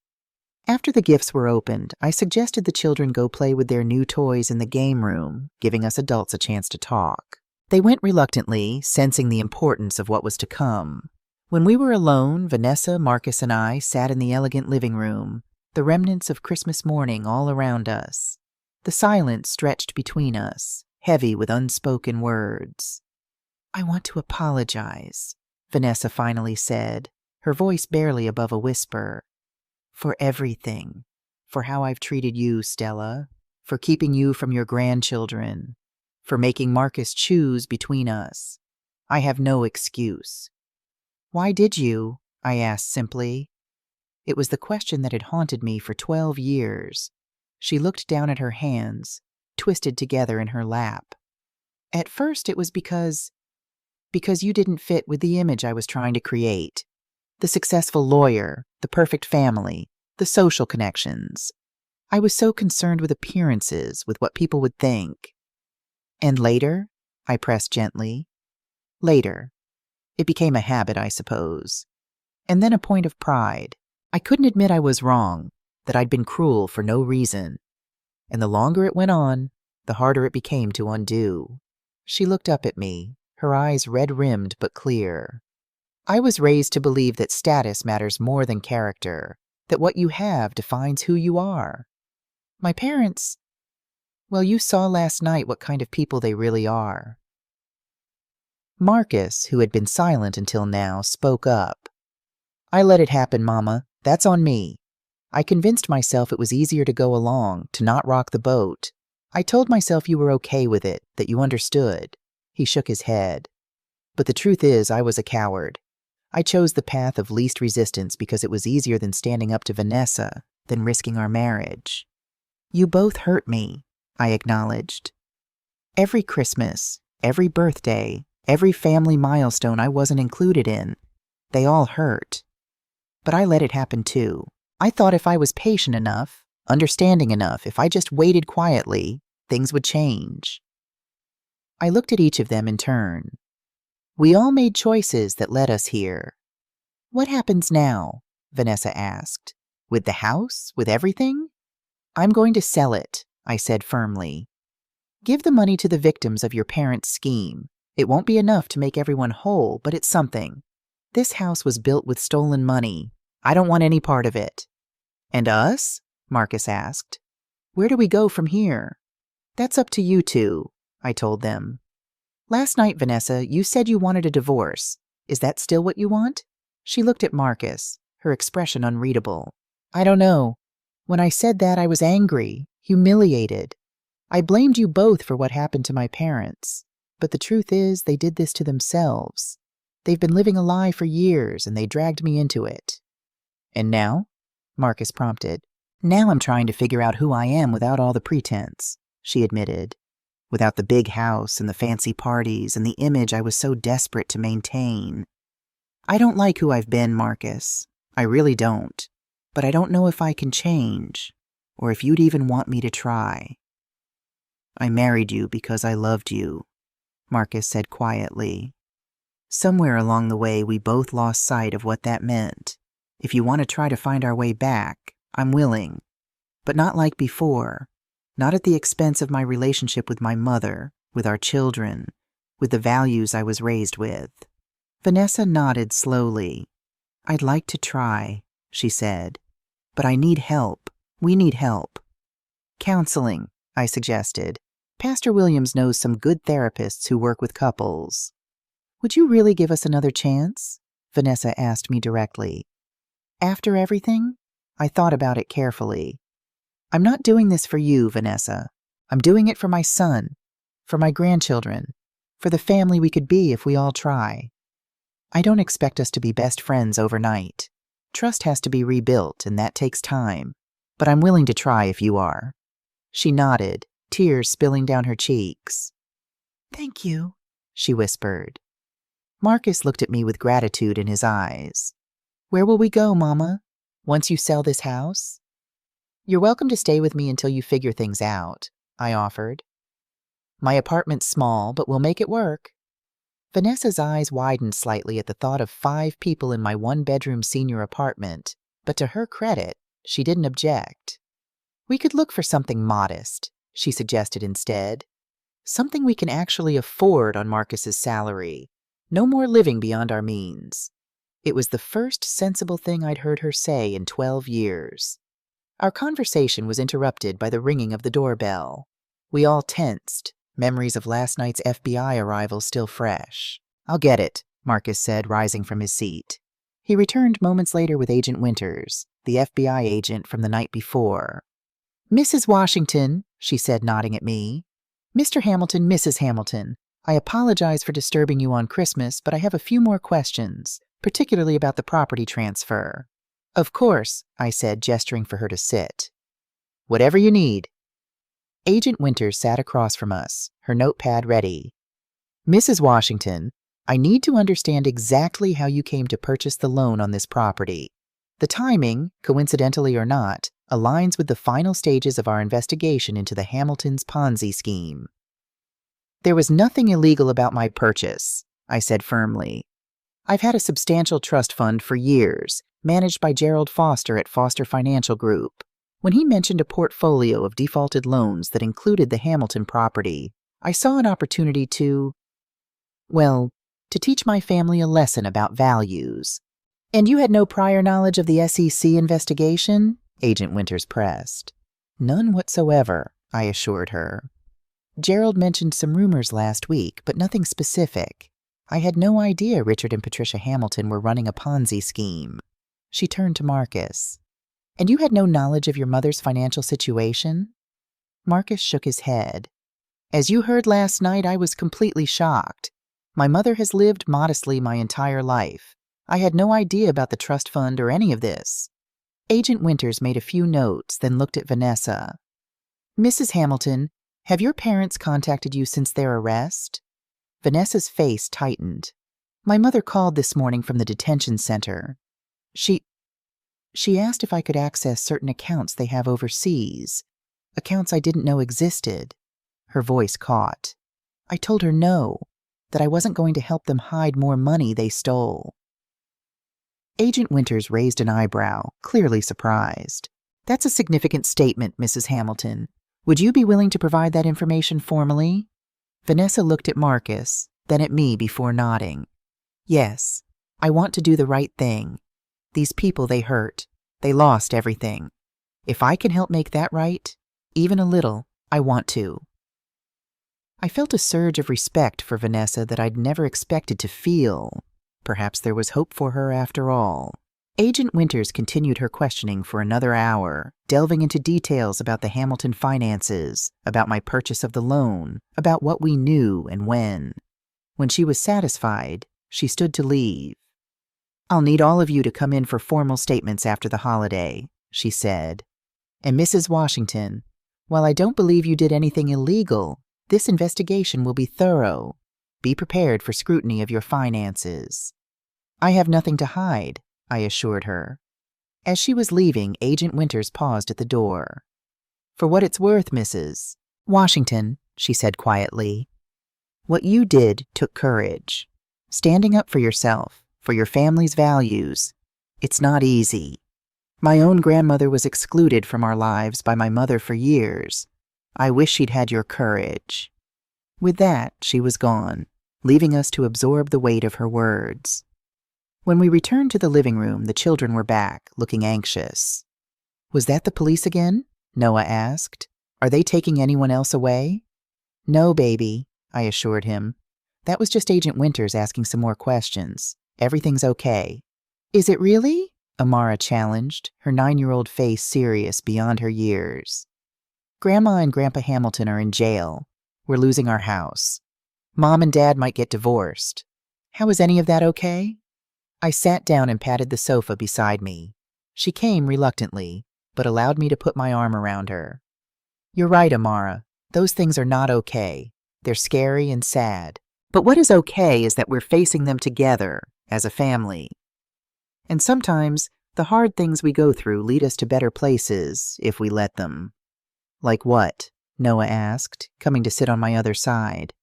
After the gifts were opened, I suggested the children go play with their new toys in the game room, giving us adults a chance to talk. They went reluctantly, sensing the importance of what was to come. When we were alone, Vanessa, Marcus, and I sat in the elegant living room, the remnants of Christmas morning all around us. The silence stretched between us, heavy with unspoken words. "I want to apologize," Vanessa finally said, her voice barely above a whisper. "For everything. For how I've treated you, Stella. For keeping you from your grandchildren. For making Marcus choose between us. I have no excuse." "Why did you?" I asked simply. It was the question that had haunted me for 12 years. She looked down at her hands, twisted together in her lap. "At first it was because you didn't fit with the image I was trying to create. The successful lawyer, the perfect family, the social connections. I was so concerned with appearances, with what people would think." "And later?" I pressed gently. "Later. It became a habit, I suppose. And then a point of pride. I couldn't admit I was wrong, that I'd been cruel for no reason. And the longer it went on, the harder it became to undo." She looked up at me, her eyes red-rimmed but clear. "I was raised to believe that status matters more than character, that what you have defines who you are. My parents Well, you saw last night what kind of people they really are. Marcus, who had been silent until now, spoke up. I let it happen, Mama. That's on me. I convinced myself it was easier to go along, to not rock the boat. I told myself you were okay with it, that you understood. He shook his head. But the truth is, I was a coward. I chose the path of least resistance because it was easier than standing up to Vanessa, than risking our marriage. You both hurt me, I acknowledged. Every Christmas, every birthday, every family milestone I wasn't included in, they all hurt. But I let it happen too. I thought if I was patient enough, understanding enough, if I just waited quietly, things would change. I looked at each of them in turn. We all made choices that led us here. What happens now? Vanessa asked. With the house? With everything? I'm going to sell it, I said firmly. Give the money to the victims of your parents' scheme. It won't be enough to make everyone whole, but it's something. This house was built with stolen money. I don't want any part of it. And us? Marcus asked. Where do we go from here? That's up to you two, I told them. Last night, Vanessa, you said you wanted a divorce. Is that still what you want? She looked at Marcus, her expression unreadable. I don't know. When I said that, I was angry, humiliated. I blamed you both for what happened to my parents. But the truth is, they did this to themselves. They've been living a lie for years, and they dragged me into it. And now? Marcus prompted. Now I'm trying to figure out who I am without all the pretense, she admitted. Without the big house and the fancy parties and the image I was so desperate to maintain. I don't like who I've been, Marcus. I really don't. But I don't know if I can change, or if you'd even want me to try. I married you because I loved you, Marcus said quietly. Somewhere along the way, we both lost sight of what that meant. If you want to try to find our way back, I'm willing. But not like before. Not at the expense of my relationship with my mother, with our children, with the values I was raised with. Vanessa nodded slowly. I'd like to try, she said. But I need help. We need help. Counseling, I suggested. Pastor Williams knows some good therapists who work with couples. Would you really give us another chance? Vanessa asked me directly. After everything? I thought about it carefully. I'm not doing this for you, Vanessa. I'm doing it for my son, for my grandchildren, for the family we could be if we all try. I don't expect us to be best friends overnight. Trust has to be rebuilt, and that takes time. But I'm willing to try if you are. She nodded, tears spilling down her cheeks. Thank you, she whispered. Marcus looked at me with gratitude in his eyes. Where will we go, Mama? Once you sell this house? You're welcome to stay with me until you figure things out, I offered. My apartment's small, but we'll make it work. Vanessa's eyes widened slightly at the thought of 5 people in my one-bedroom senior apartment, but to her credit, she didn't object. We could look for something modest, she suggested instead. Something we can actually afford on Marcus's salary. No more living beyond our means. It was the first sensible thing I'd heard her say in 12 years. Our conversation was interrupted by the ringing of the doorbell. We all tensed, memories of last night's FBI arrival still fresh. I'll get it, Marcus said, rising from his seat. He returned moments later with Agent Winters, the FBI agent from the night before. Mrs. Washington, she said, nodding at me. Mr. Hamilton, Mrs. Hamilton, I apologize for disturbing you on Christmas, but I have a few more questions, particularly about the property transfer. Of course, I said, gesturing for her to sit. Whatever you need. Agent Winters sat across from us, her notepad ready. Mrs. Washington, I need to understand exactly how you came to purchase the loan on this property. The timing, coincidentally or not, aligns with the final stages of our investigation into the Hamiltons' Ponzi scheme. There was nothing illegal about my purchase, I said firmly. I've had a substantial trust fund for years, managed by Gerald Foster at Foster Financial Group. When he mentioned a portfolio of defaulted loans that included the Hamilton property, I saw an opportunity to teach my family a lesson about values. And you had no prior knowledge of the SEC investigation? Agent Winters pressed. None whatsoever, I assured her. Gerald mentioned some rumors last week, but nothing specific. I had no idea Richard and Patricia Hamilton were running a Ponzi scheme. She turned to Marcus. And you had no knowledge of your mother's financial situation? Marcus shook his head. As you heard last night, I was completely shocked. My mother has lived modestly my entire life. I had no idea about the trust fund or any of this. Agent Winters made a few notes, then looked at Vanessa. Mrs. Hamilton, have your parents contacted you since their arrest? Vanessa's face tightened. My mother called this morning from the detention center. She asked if I could access certain accounts they have overseas, accounts I didn't know existed. Her voice caught. I told her no, that I wasn't going to help them hide more money they stole. Agent Winters raised an eyebrow, clearly surprised. That's a significant statement, Mrs. Hamilton. Would you be willing to provide that information formally? Vanessa looked at Marcus, then at me before nodding. Yes, I want to do the right thing. These people they hurt. They lost everything. If I can help make that right, even a little, I want to. I felt a surge of respect for Vanessa that I'd never expected to feel. Perhaps there was hope for her after all. Agent Winters continued her questioning for another hour, delving into details about the Hamilton finances, about my purchase of the loan, about what we knew and when. When she was satisfied, she stood to leave. I'll need all of you to come in for formal statements after the holiday, she said. And Mrs. Washington, while I don't believe you did anything illegal, this investigation will be thorough. Be prepared for scrutiny of your finances. I have nothing to hide, I assured her. As she was leaving, Agent Winters paused at the door. For what it's worth, Mrs. Washington, she said quietly, what you did took courage. Standing up for yourself, for your family's values. It's not easy. My own grandmother was excluded from our lives by my mother for years. I wish she'd had your courage. With that, she was gone, leaving us to absorb the weight of her words. When we returned to the living room, the children were back, looking anxious. Was that the police again? Noah asked. Are they taking anyone else away? No, baby, I assured him. That was just Agent Winters asking some more questions. Everything's okay. Is it really? Amara challenged, her 9-year-old face serious beyond her years. Grandma and Grandpa Hamilton are in jail. We're losing our house. Mom and Dad might get divorced. How is any of that okay? I sat down and patted the sofa beside me. She came reluctantly, but allowed me to put my arm around her. You're right, Amara. Those things are not okay. They're scary and sad. But what is okay is that we're facing them together, as a family. And sometimes, the hard things we go through lead us to better places, if we let them. Like what? Noah asked, coming to sit on my other side.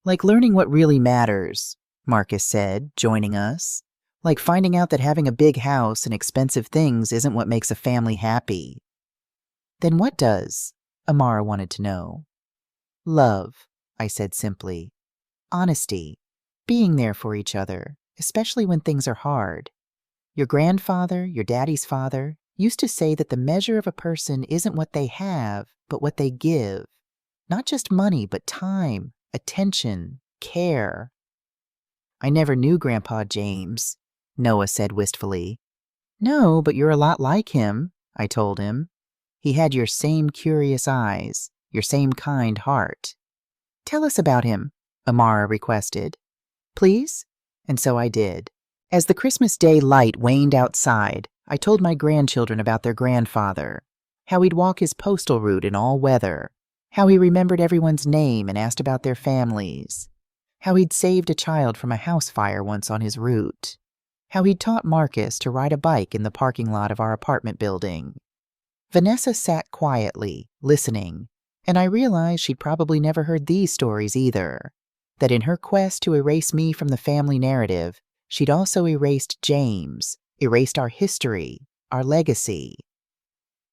Like learning what really matters, Marcus said, joining us. Like finding out that having a big house and expensive things isn't what makes a family happy. Then what does? Amara wanted to know. Love, I said simply. Honesty. Being there for each other, especially when things are hard. Your grandfather, your daddy's father, used to say that the measure of a person isn't what they have, but what they give. Not just money, but time, attention, care. I never knew Grandpa James, Noah said wistfully. No, but you're a lot like him, I told him. He had your same curious eyes, your same kind heart. Tell us about him, Amara requested. Please? And so I did. As the Christmas Day light waned outside, I told my grandchildren about their grandfather, how he'd walk his postal route in all weather, how he remembered everyone's name and asked about their families, how he'd saved a child from a house fire once on his route, how he'd taught Marcus to ride a bike in the parking lot of our apartment building. Vanessa sat quietly, listening, and I realized she'd probably never heard these stories either, that in her quest to erase me from the family narrative, she'd also erased James, erased our history, our legacy.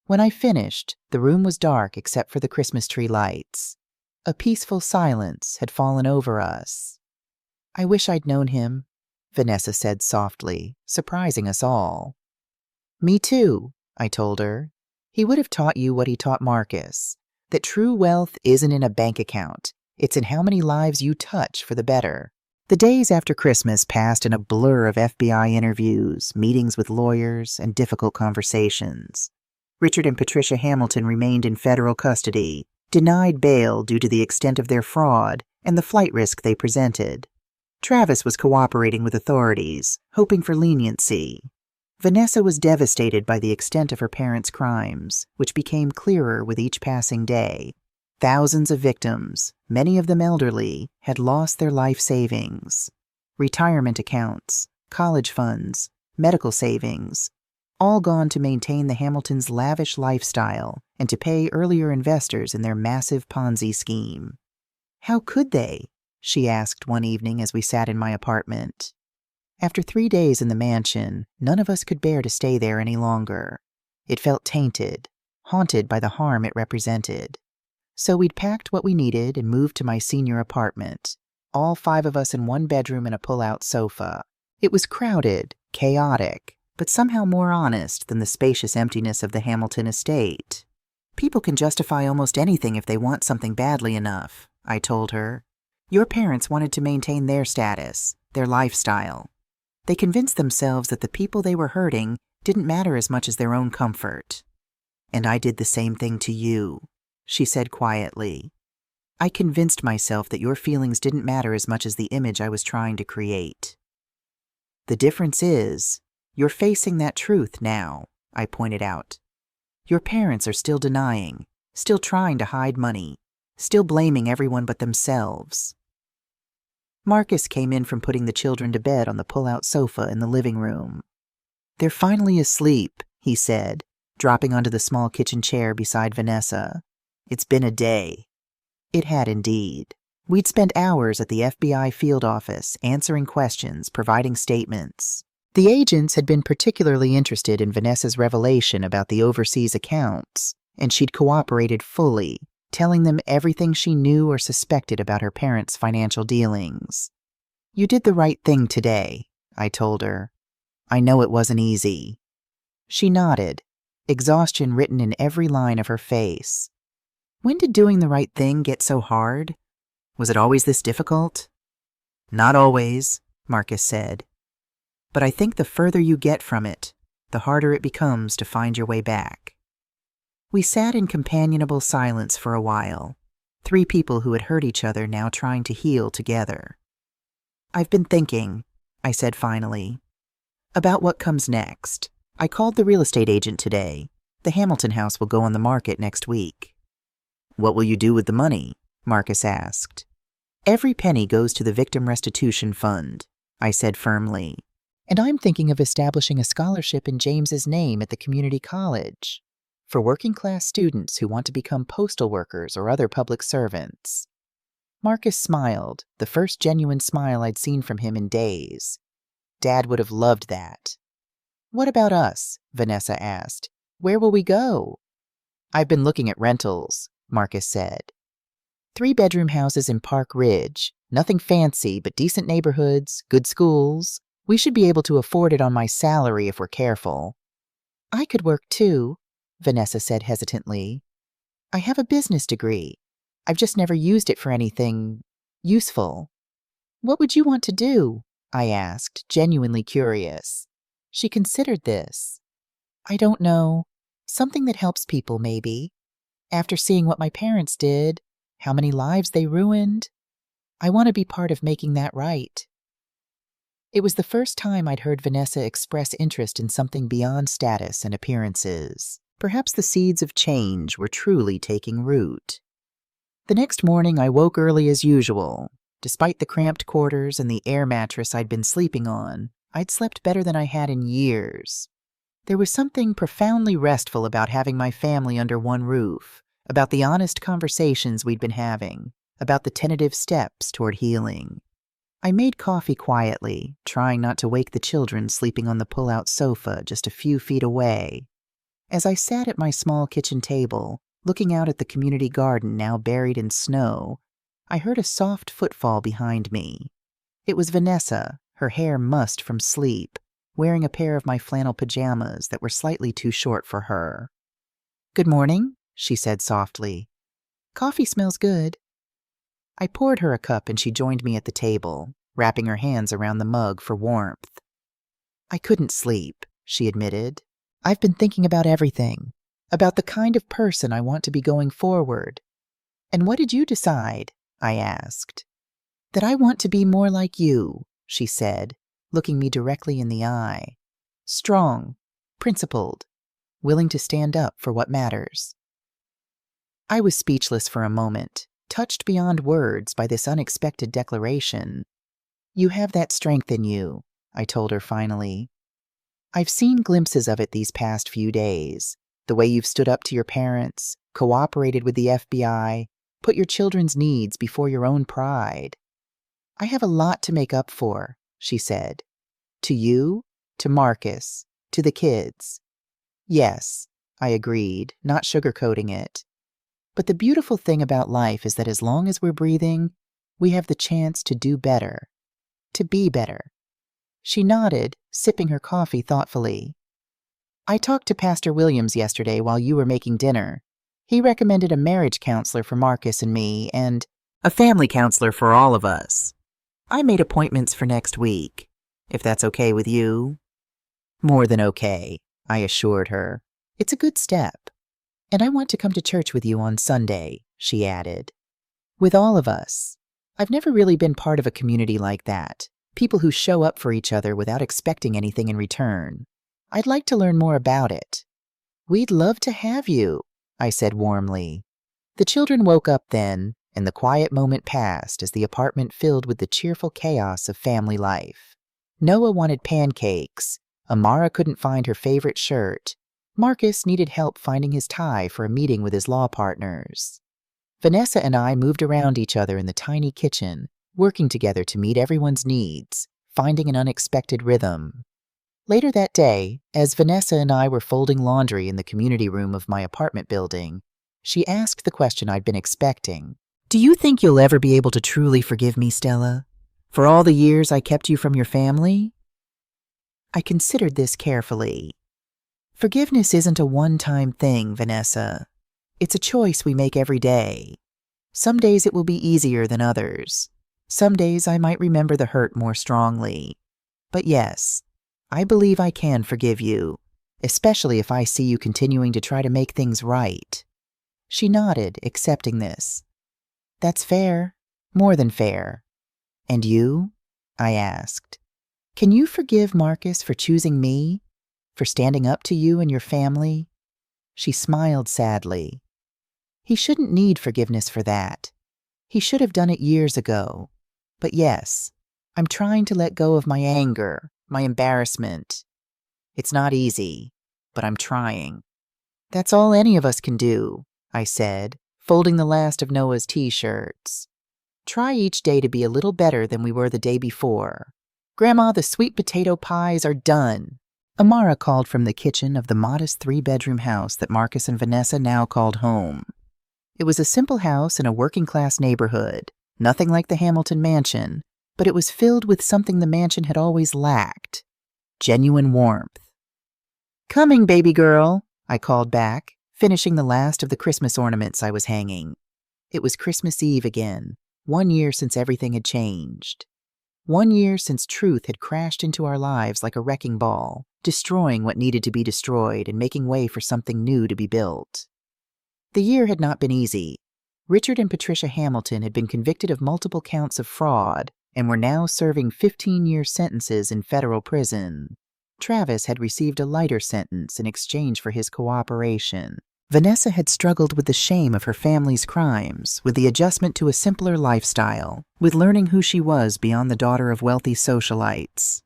When I finished, the room was dark except for the Christmas tree lights. A peaceful silence had fallen over us. I wish I'd known him, Vanessa said softly, surprising us all. Me too, I told her. He would have taught you what he taught Marcus. that true wealth isn't in a bank account. It's in how many lives you touch for the better. The days after Christmas passed in a blur of FBI interviews, meetings with lawyers, and difficult conversations. Richard and Patricia Hamilton remained in federal custody, denied bail due to the extent of their fraud and the flight risk they presented. Travis was cooperating with authorities, hoping for leniency. Vanessa was devastated by the extent of her parents' crimes, which became clearer with each passing day. Thousands of victims, many of them elderly, had lost their life savings. Retirement accounts, college funds, medical savings, all gone to maintain the Hamiltons' lavish lifestyle and to pay earlier investors in their massive Ponzi scheme. How could they? She asked one evening as we sat in my apartment. After 3 days in the mansion, none of us could bear to stay there any longer. It felt tainted, haunted by the harm it represented. So we'd packed what we needed and moved to my senior apartment, all 5 of us in one bedroom and a pull-out sofa. It was crowded, chaotic, but somehow more honest than the spacious emptiness of the Hamilton estate. People can justify almost anything if they want something badly enough, I told her. Your parents wanted to maintain their status, their lifestyle. They convinced themselves that the people they were hurting didn't matter as much as their own comfort. And I did the same thing to you, she said quietly. I convinced myself that your feelings didn't matter as much as the image I was trying to create. The difference is, you're facing that truth now, I pointed out. Your parents are still denying, still trying to hide money, still blaming everyone but themselves. Marcus came in from putting the children to bed on the pull-out sofa in the living room. They're finally asleep, he said, dropping onto the small kitchen chair beside Vanessa. It's been a day. It had indeed. We'd spent hours at the FBI field office, answering questions, providing statements. The agents had been particularly interested in Vanessa's revelation about the overseas accounts, and she'd cooperated fully, telling them everything she knew or suspected about her parents' financial dealings. You did the right thing today, I told her. I know it wasn't easy. She nodded, exhaustion written in every line of her face. When did doing the right thing get so hard? Was it always this difficult? Not always, Marcus said. But I think the further you get from it, the harder it becomes to find your way back. We sat in companionable silence for a while, 3 people who had hurt each other now trying to heal together. I've been thinking, I said finally, about what comes next. I called the real estate agent today. The Hamilton house will go on the market next week. What will you do with the money? Marcus asked. Every penny goes to the Victim Restitution Fund, I said firmly. And I'm thinking of establishing a scholarship in James's name at the community college for working-class students who want to become postal workers or other public servants. Marcus smiled, the first genuine smile I'd seen from him in days. Dad would have loved that. What about us? Vanessa asked. Where will we go? I've been looking at rentals, Marcus said. 3-bedroom houses in Park Ridge, nothing fancy but decent neighborhoods, good schools. We should be able to afford it on my salary if we're careful. I could work too, Vanessa said hesitantly. I have a business degree. I've just never used it for anything useful. What would you want to do? I asked, genuinely curious. She considered this. I don't know. Something that helps people, maybe. After seeing what my parents did, how many lives they ruined, I want to be part of making that right. It was the first time I'd heard Vanessa express interest in something beyond status and appearances. Perhaps the seeds of change were truly taking root. The next morning I woke early as usual. Despite the cramped quarters and the air mattress I'd been sleeping on, I'd slept better than I had in years. There was something profoundly restful about having my family under one roof, about the honest conversations we'd been having, about the tentative steps toward healing. I made coffee quietly, trying not to wake the children sleeping on the pull-out sofa just a few feet away. As I sat at my small kitchen table, looking out at the community garden now buried in snow, I heard a soft footfall behind me. It was Vanessa, her hair mussed from sleep, wearing a pair of my flannel pajamas that were slightly too short for her. Good morning, she said softly. Coffee smells good. I poured her a cup and she joined me at the table, wrapping her hands around the mug for warmth. I couldn't sleep, she admitted. I've been thinking about everything, about the kind of person I want to be going forward. And what did you decide? I asked. That I want to be more like you, she said, looking me directly in the eye. Strong, principled, willing to stand up for what matters. I was speechless for a moment, touched beyond words by this unexpected declaration. You have that strength in you, I told her finally. I've seen glimpses of it these past few days, the way you've stood up to your parents, cooperated with the FBI, put your children's needs before your own pride. I have a lot to make up for, she said. To you, to Marcus, to the kids. Yes, I agreed, not sugarcoating it. But the beautiful thing about life is that as long as we're breathing, we have the chance to do better, to be better. She nodded, sipping her coffee thoughtfully. I talked to Pastor Williams yesterday while you were making dinner. He recommended a marriage counselor for Marcus and me and a family counselor for all of us. I made appointments for next week, if that's okay with you. More than okay, I assured her. It's a good step. And I want to come to church with you on Sunday, she added. With all of us. I've never really been part of a community like that. People who show up for each other without expecting anything in return. I'd like to learn more about it. We'd love to have you, I said warmly. The children woke up then, and the quiet moment passed as the apartment filled with the cheerful chaos of family life. Noah wanted pancakes. Amara couldn't find her favorite shirt. Marcus needed help finding his tie for a meeting with his law partners. Vanessa and I moved around each other in the tiny kitchen, working together to meet everyone's needs, finding an unexpected rhythm. Later that day, as Vanessa and I were folding laundry in the community room of my apartment building, she asked the question I'd been expecting. Do you think you'll ever be able to truly forgive me, Stella? For all the years I kept you from your family? I considered this carefully. Forgiveness isn't a one-time thing, Vanessa. It's a choice we make every day. Some days it will be easier than others. Some days I might remember the hurt more strongly. But yes, I believe I can forgive you, especially if I see you continuing to try to make things right. She nodded, accepting this. That's fair, more than fair. And you? I asked. Can you forgive Marcus for choosing me? For standing up to you and your family? She smiled sadly. He shouldn't need forgiveness for that. He should have done it years ago. But yes, I'm trying to let go of my anger, my embarrassment. It's not easy, but I'm trying. That's all any of us can do, I said, folding the last of Noah's t-shirts. Try each day to be a little better than we were the day before. Grandma, the sweet potato pies are done. Amara called from the kitchen of the modest 3-bedroom house that Marcus and Vanessa now called home. It was a simple house in a working-class neighborhood, nothing like the Hamilton mansion, but it was filled with something the mansion had always lacked: genuine warmth. Coming, baby girl, I called back, finishing the last of the Christmas ornaments I was hanging. It was Christmas Eve again, 1 year since everything had changed. 1 year since truth had crashed into our lives like a wrecking ball, destroying what needed to be destroyed and making way for something new to be built. The year had not been easy. Richard and Patricia Hamilton had been convicted of multiple counts of fraud and were now serving 15-year sentences in federal prison. Travis had received a lighter sentence in exchange for his cooperation. Vanessa had struggled with the shame of her family's crimes, with the adjustment to a simpler lifestyle, with learning who she was beyond the daughter of wealthy socialites.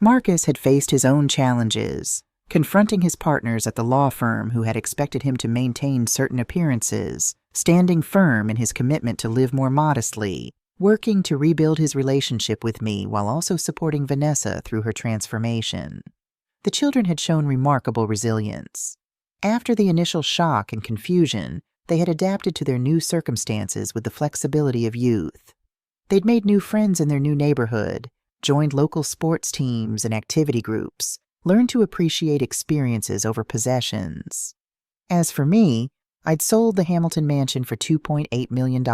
Marcus had faced his own challenges, confronting his partners at the law firm who had expected him to maintain certain appearances, standing firm in his commitment to live more modestly, working to rebuild his relationship with me while also supporting Vanessa through her transformation. The children had shown remarkable resilience. After the initial shock and confusion, they had adapted to their new circumstances with the flexibility of youth. They'd made new friends in their new neighborhood, joined local sports teams and activity groups, learned to appreciate experiences over possessions. As for me, I'd sold the Hamilton mansion for $2.8 million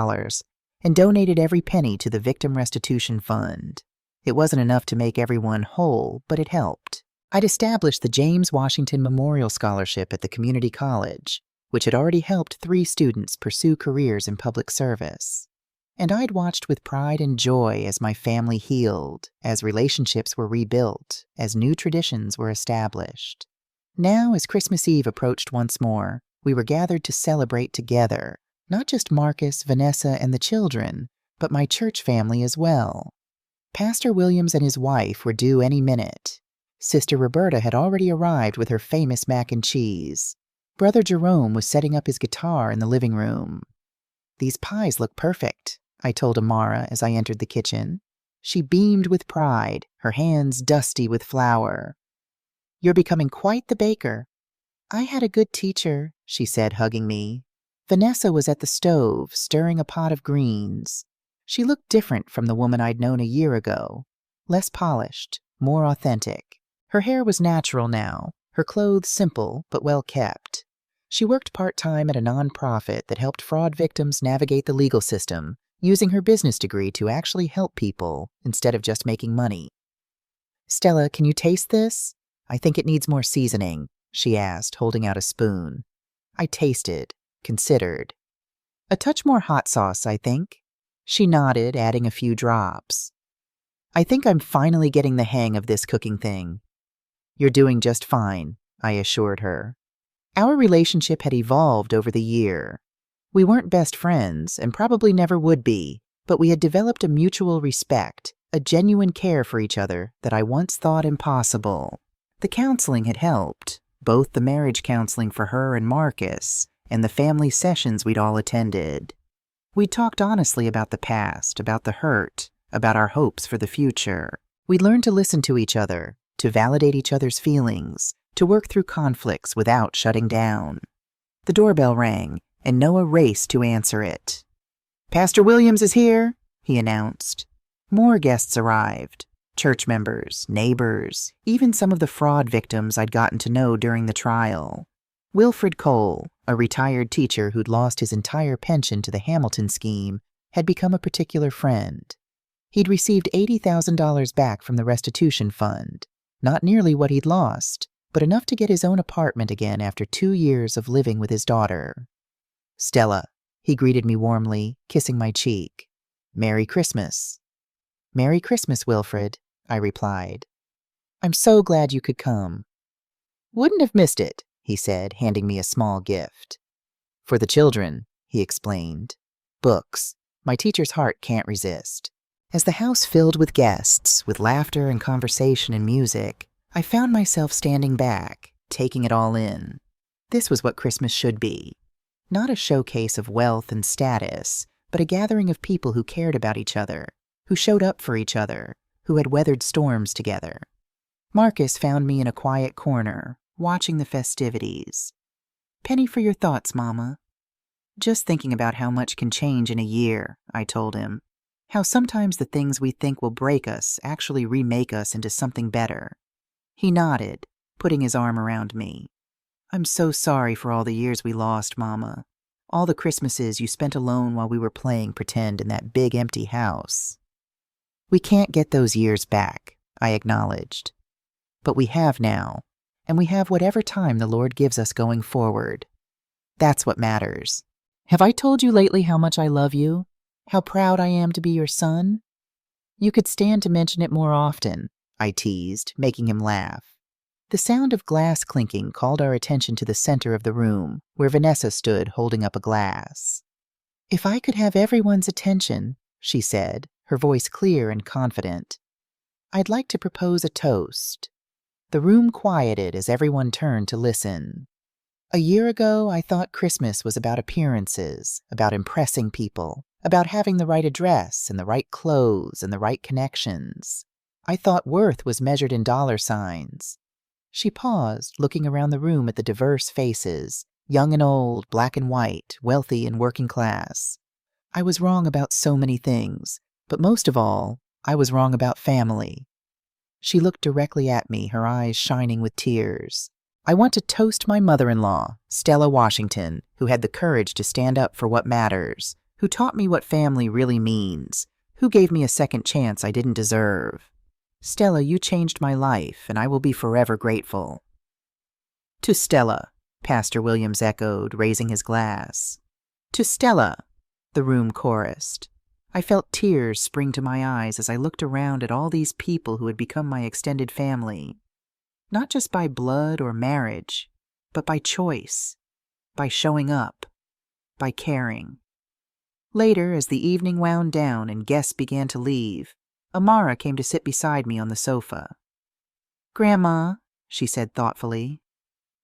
and donated every penny to the Victim Restitution Fund. It wasn't enough to make everyone whole, but it helped. I'd established the James Washington Memorial Scholarship at the community college, which had already helped 3 students pursue careers in public service. And I'd watched with pride and joy as my family healed, as relationships were rebuilt, as new traditions were established. Now, as Christmas Eve approached once more, we were gathered to celebrate together, not just Marcus, Vanessa, and the children, but my church family as well. Pastor Williams and his wife were due any minute. Sister Roberta had already arrived with her famous mac and cheese. Brother Jerome was setting up his guitar in the living room. "These pies look perfect," I told Amara as I entered the kitchen. She beamed with pride, her hands dusty with flour. "You're becoming quite the baker." "I had a good teacher," she said, hugging me. Vanessa was at the stove, stirring a pot of greens. She looked different from the woman I'd known a year ago. Less polished, more authentic. Her hair was natural now, her clothes simple but well kept. She worked part-time at a nonprofit that helped fraud victims navigate the legal system, using her business degree to actually help people instead of just making money. "Stella, can you taste this? I think it needs more seasoning," she asked, holding out a spoon. I tasted, considered. "A touch more hot sauce, I think." She nodded, adding a few drops. "I think I'm finally getting the hang of this cooking thing." "You're doing just fine," I assured her. Our relationship had evolved over the year. We weren't best friends, and probably never would be, but we had developed a mutual respect, a genuine care for each other that I once thought impossible. The counseling had helped, both the marriage counseling for her and Marcus, and the family sessions we'd all attended. We talked honestly about the past, about the hurt, about our hopes for the future. We learned to listen to each other, to validate each other's feelings, to work through conflicts without shutting down. The doorbell rang, and Noah raced to answer it. "Pastor Williams is here," he announced. More guests arrived. Church members, neighbors, even some of the fraud victims I'd gotten to know during the trial. Wilfred Cole, a retired teacher who'd lost his entire pension to the Hamilton scheme, had become a particular friend. He'd received $80,000 back from the restitution fund, not nearly what he'd lost, but enough to get his own apartment again after 2 years of living with his daughter. "Stella," he greeted me warmly, kissing my cheek. "Merry Christmas." "Merry Christmas, Wilfred," I replied. "I'm so glad you could come." "Wouldn't have missed it," he said, handing me a small gift. "For the children," he explained. "Books. My teacher's heart can't resist." As the house filled with guests, with laughter and conversation and music, I found myself standing back, taking it all in. This was what Christmas should be. Not a showcase of wealth and status, but a gathering of people who cared about each other, who showed up for each other, who had weathered storms together. Marcus found me in a quiet corner, watching the festivities. "Penny for your thoughts, Mama." "Just thinking about how much can change in a year," I told him. "How sometimes the things we think will break us actually remake us into something better." He nodded, putting his arm around me. "I'm so sorry for all the years we lost, Mama. All the Christmases you spent alone while we were playing pretend in that big empty house." "We can't get those years back," I acknowledged. "But we have now, and we have whatever time the Lord gives us going forward. That's what matters. Have I told you lately how much I love you? How proud I am to be your son?" "You could stand to mention it more often," I teased, making him laugh. The sound of glass clinking called our attention to the center of the room, where Vanessa stood holding up a glass. "If I could have everyone's attention," she said, her voice clear and confident, "I'd like to propose a toast." The room quieted as everyone turned to listen. A year ago, I thought Christmas was about appearances, about impressing people, about having the right address and the right clothes and the right connections. I thought worth was measured in dollar signs. She paused, looking around the room at the diverse faces, young and old, black and white, wealthy and working class. I was wrong about so many things, but most of all, I was wrong about family. She looked directly at me, her eyes shining with tears. I want to toast my mother-in-law, Stella Washington, who had the courage to stand up for what matters, who taught me what family really means, who gave me a second chance I didn't deserve. Stella, you changed my life, and I will be forever grateful. To Stella, Pastor Williams echoed, raising his glass. To Stella, the room chorused. I felt tears spring to my eyes as I looked around at all these people who had become my extended family. Not just by blood or marriage, but by choice, by showing up, by caring. Later, as the evening wound down and guests began to leave, Amara came to sit beside me on the sofa. "Grandma," she said thoughtfully,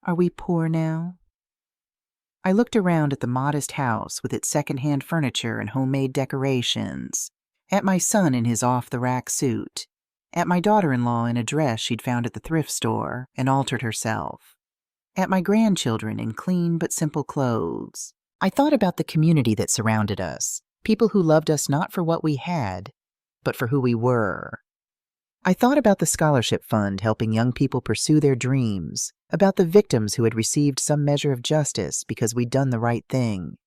"are we poor now?" I looked around at the modest house with its second-hand furniture and homemade decorations, at my son in his off-the-rack suit, at my daughter-in-law in a dress she'd found at the thrift store and altered herself, at my grandchildren in clean but simple clothes. I thought about the community that surrounded us, people who loved us not for what we had, but for who we were. I thought about the scholarship fund helping young people pursue their dreams, about the victims who had received some measure of justice because we'd done the right thing.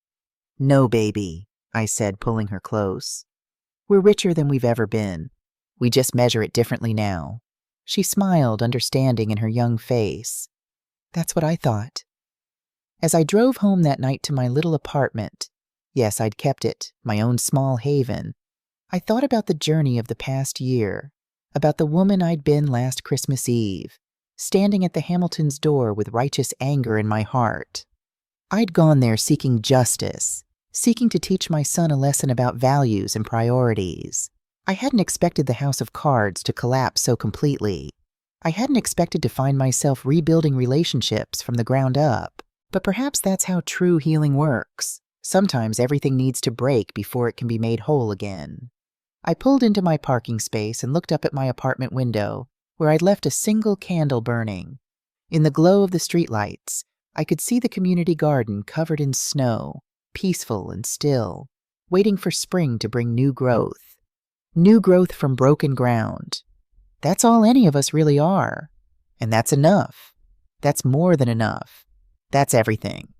"No, baby," I said, pulling her close. "We're richer than we've ever been. We just measure it differently now." She smiled, understanding in her young face. That's what I thought. As I drove home that night to my little apartment, yes, I'd kept it, my own small haven, I thought about the journey of the past year, about the woman I'd been last Christmas Eve, standing at the Hamiltons' door with righteous anger in my heart. I'd gone there seeking justice, seeking to teach my son a lesson about values and priorities. I hadn't expected the house of cards to collapse so completely. I hadn't expected to find myself rebuilding relationships from the ground up. But perhaps that's how true healing works. Sometimes everything needs to break before it can be made whole again. I pulled into my parking space and looked up at my apartment window, where I'd left a single candle burning. In the glow of the streetlights, I could see the community garden covered in snow, peaceful and still, waiting for spring to bring new growth. New growth from broken ground. That's all any of us really are. And that's enough. That's more than enough. That's everything.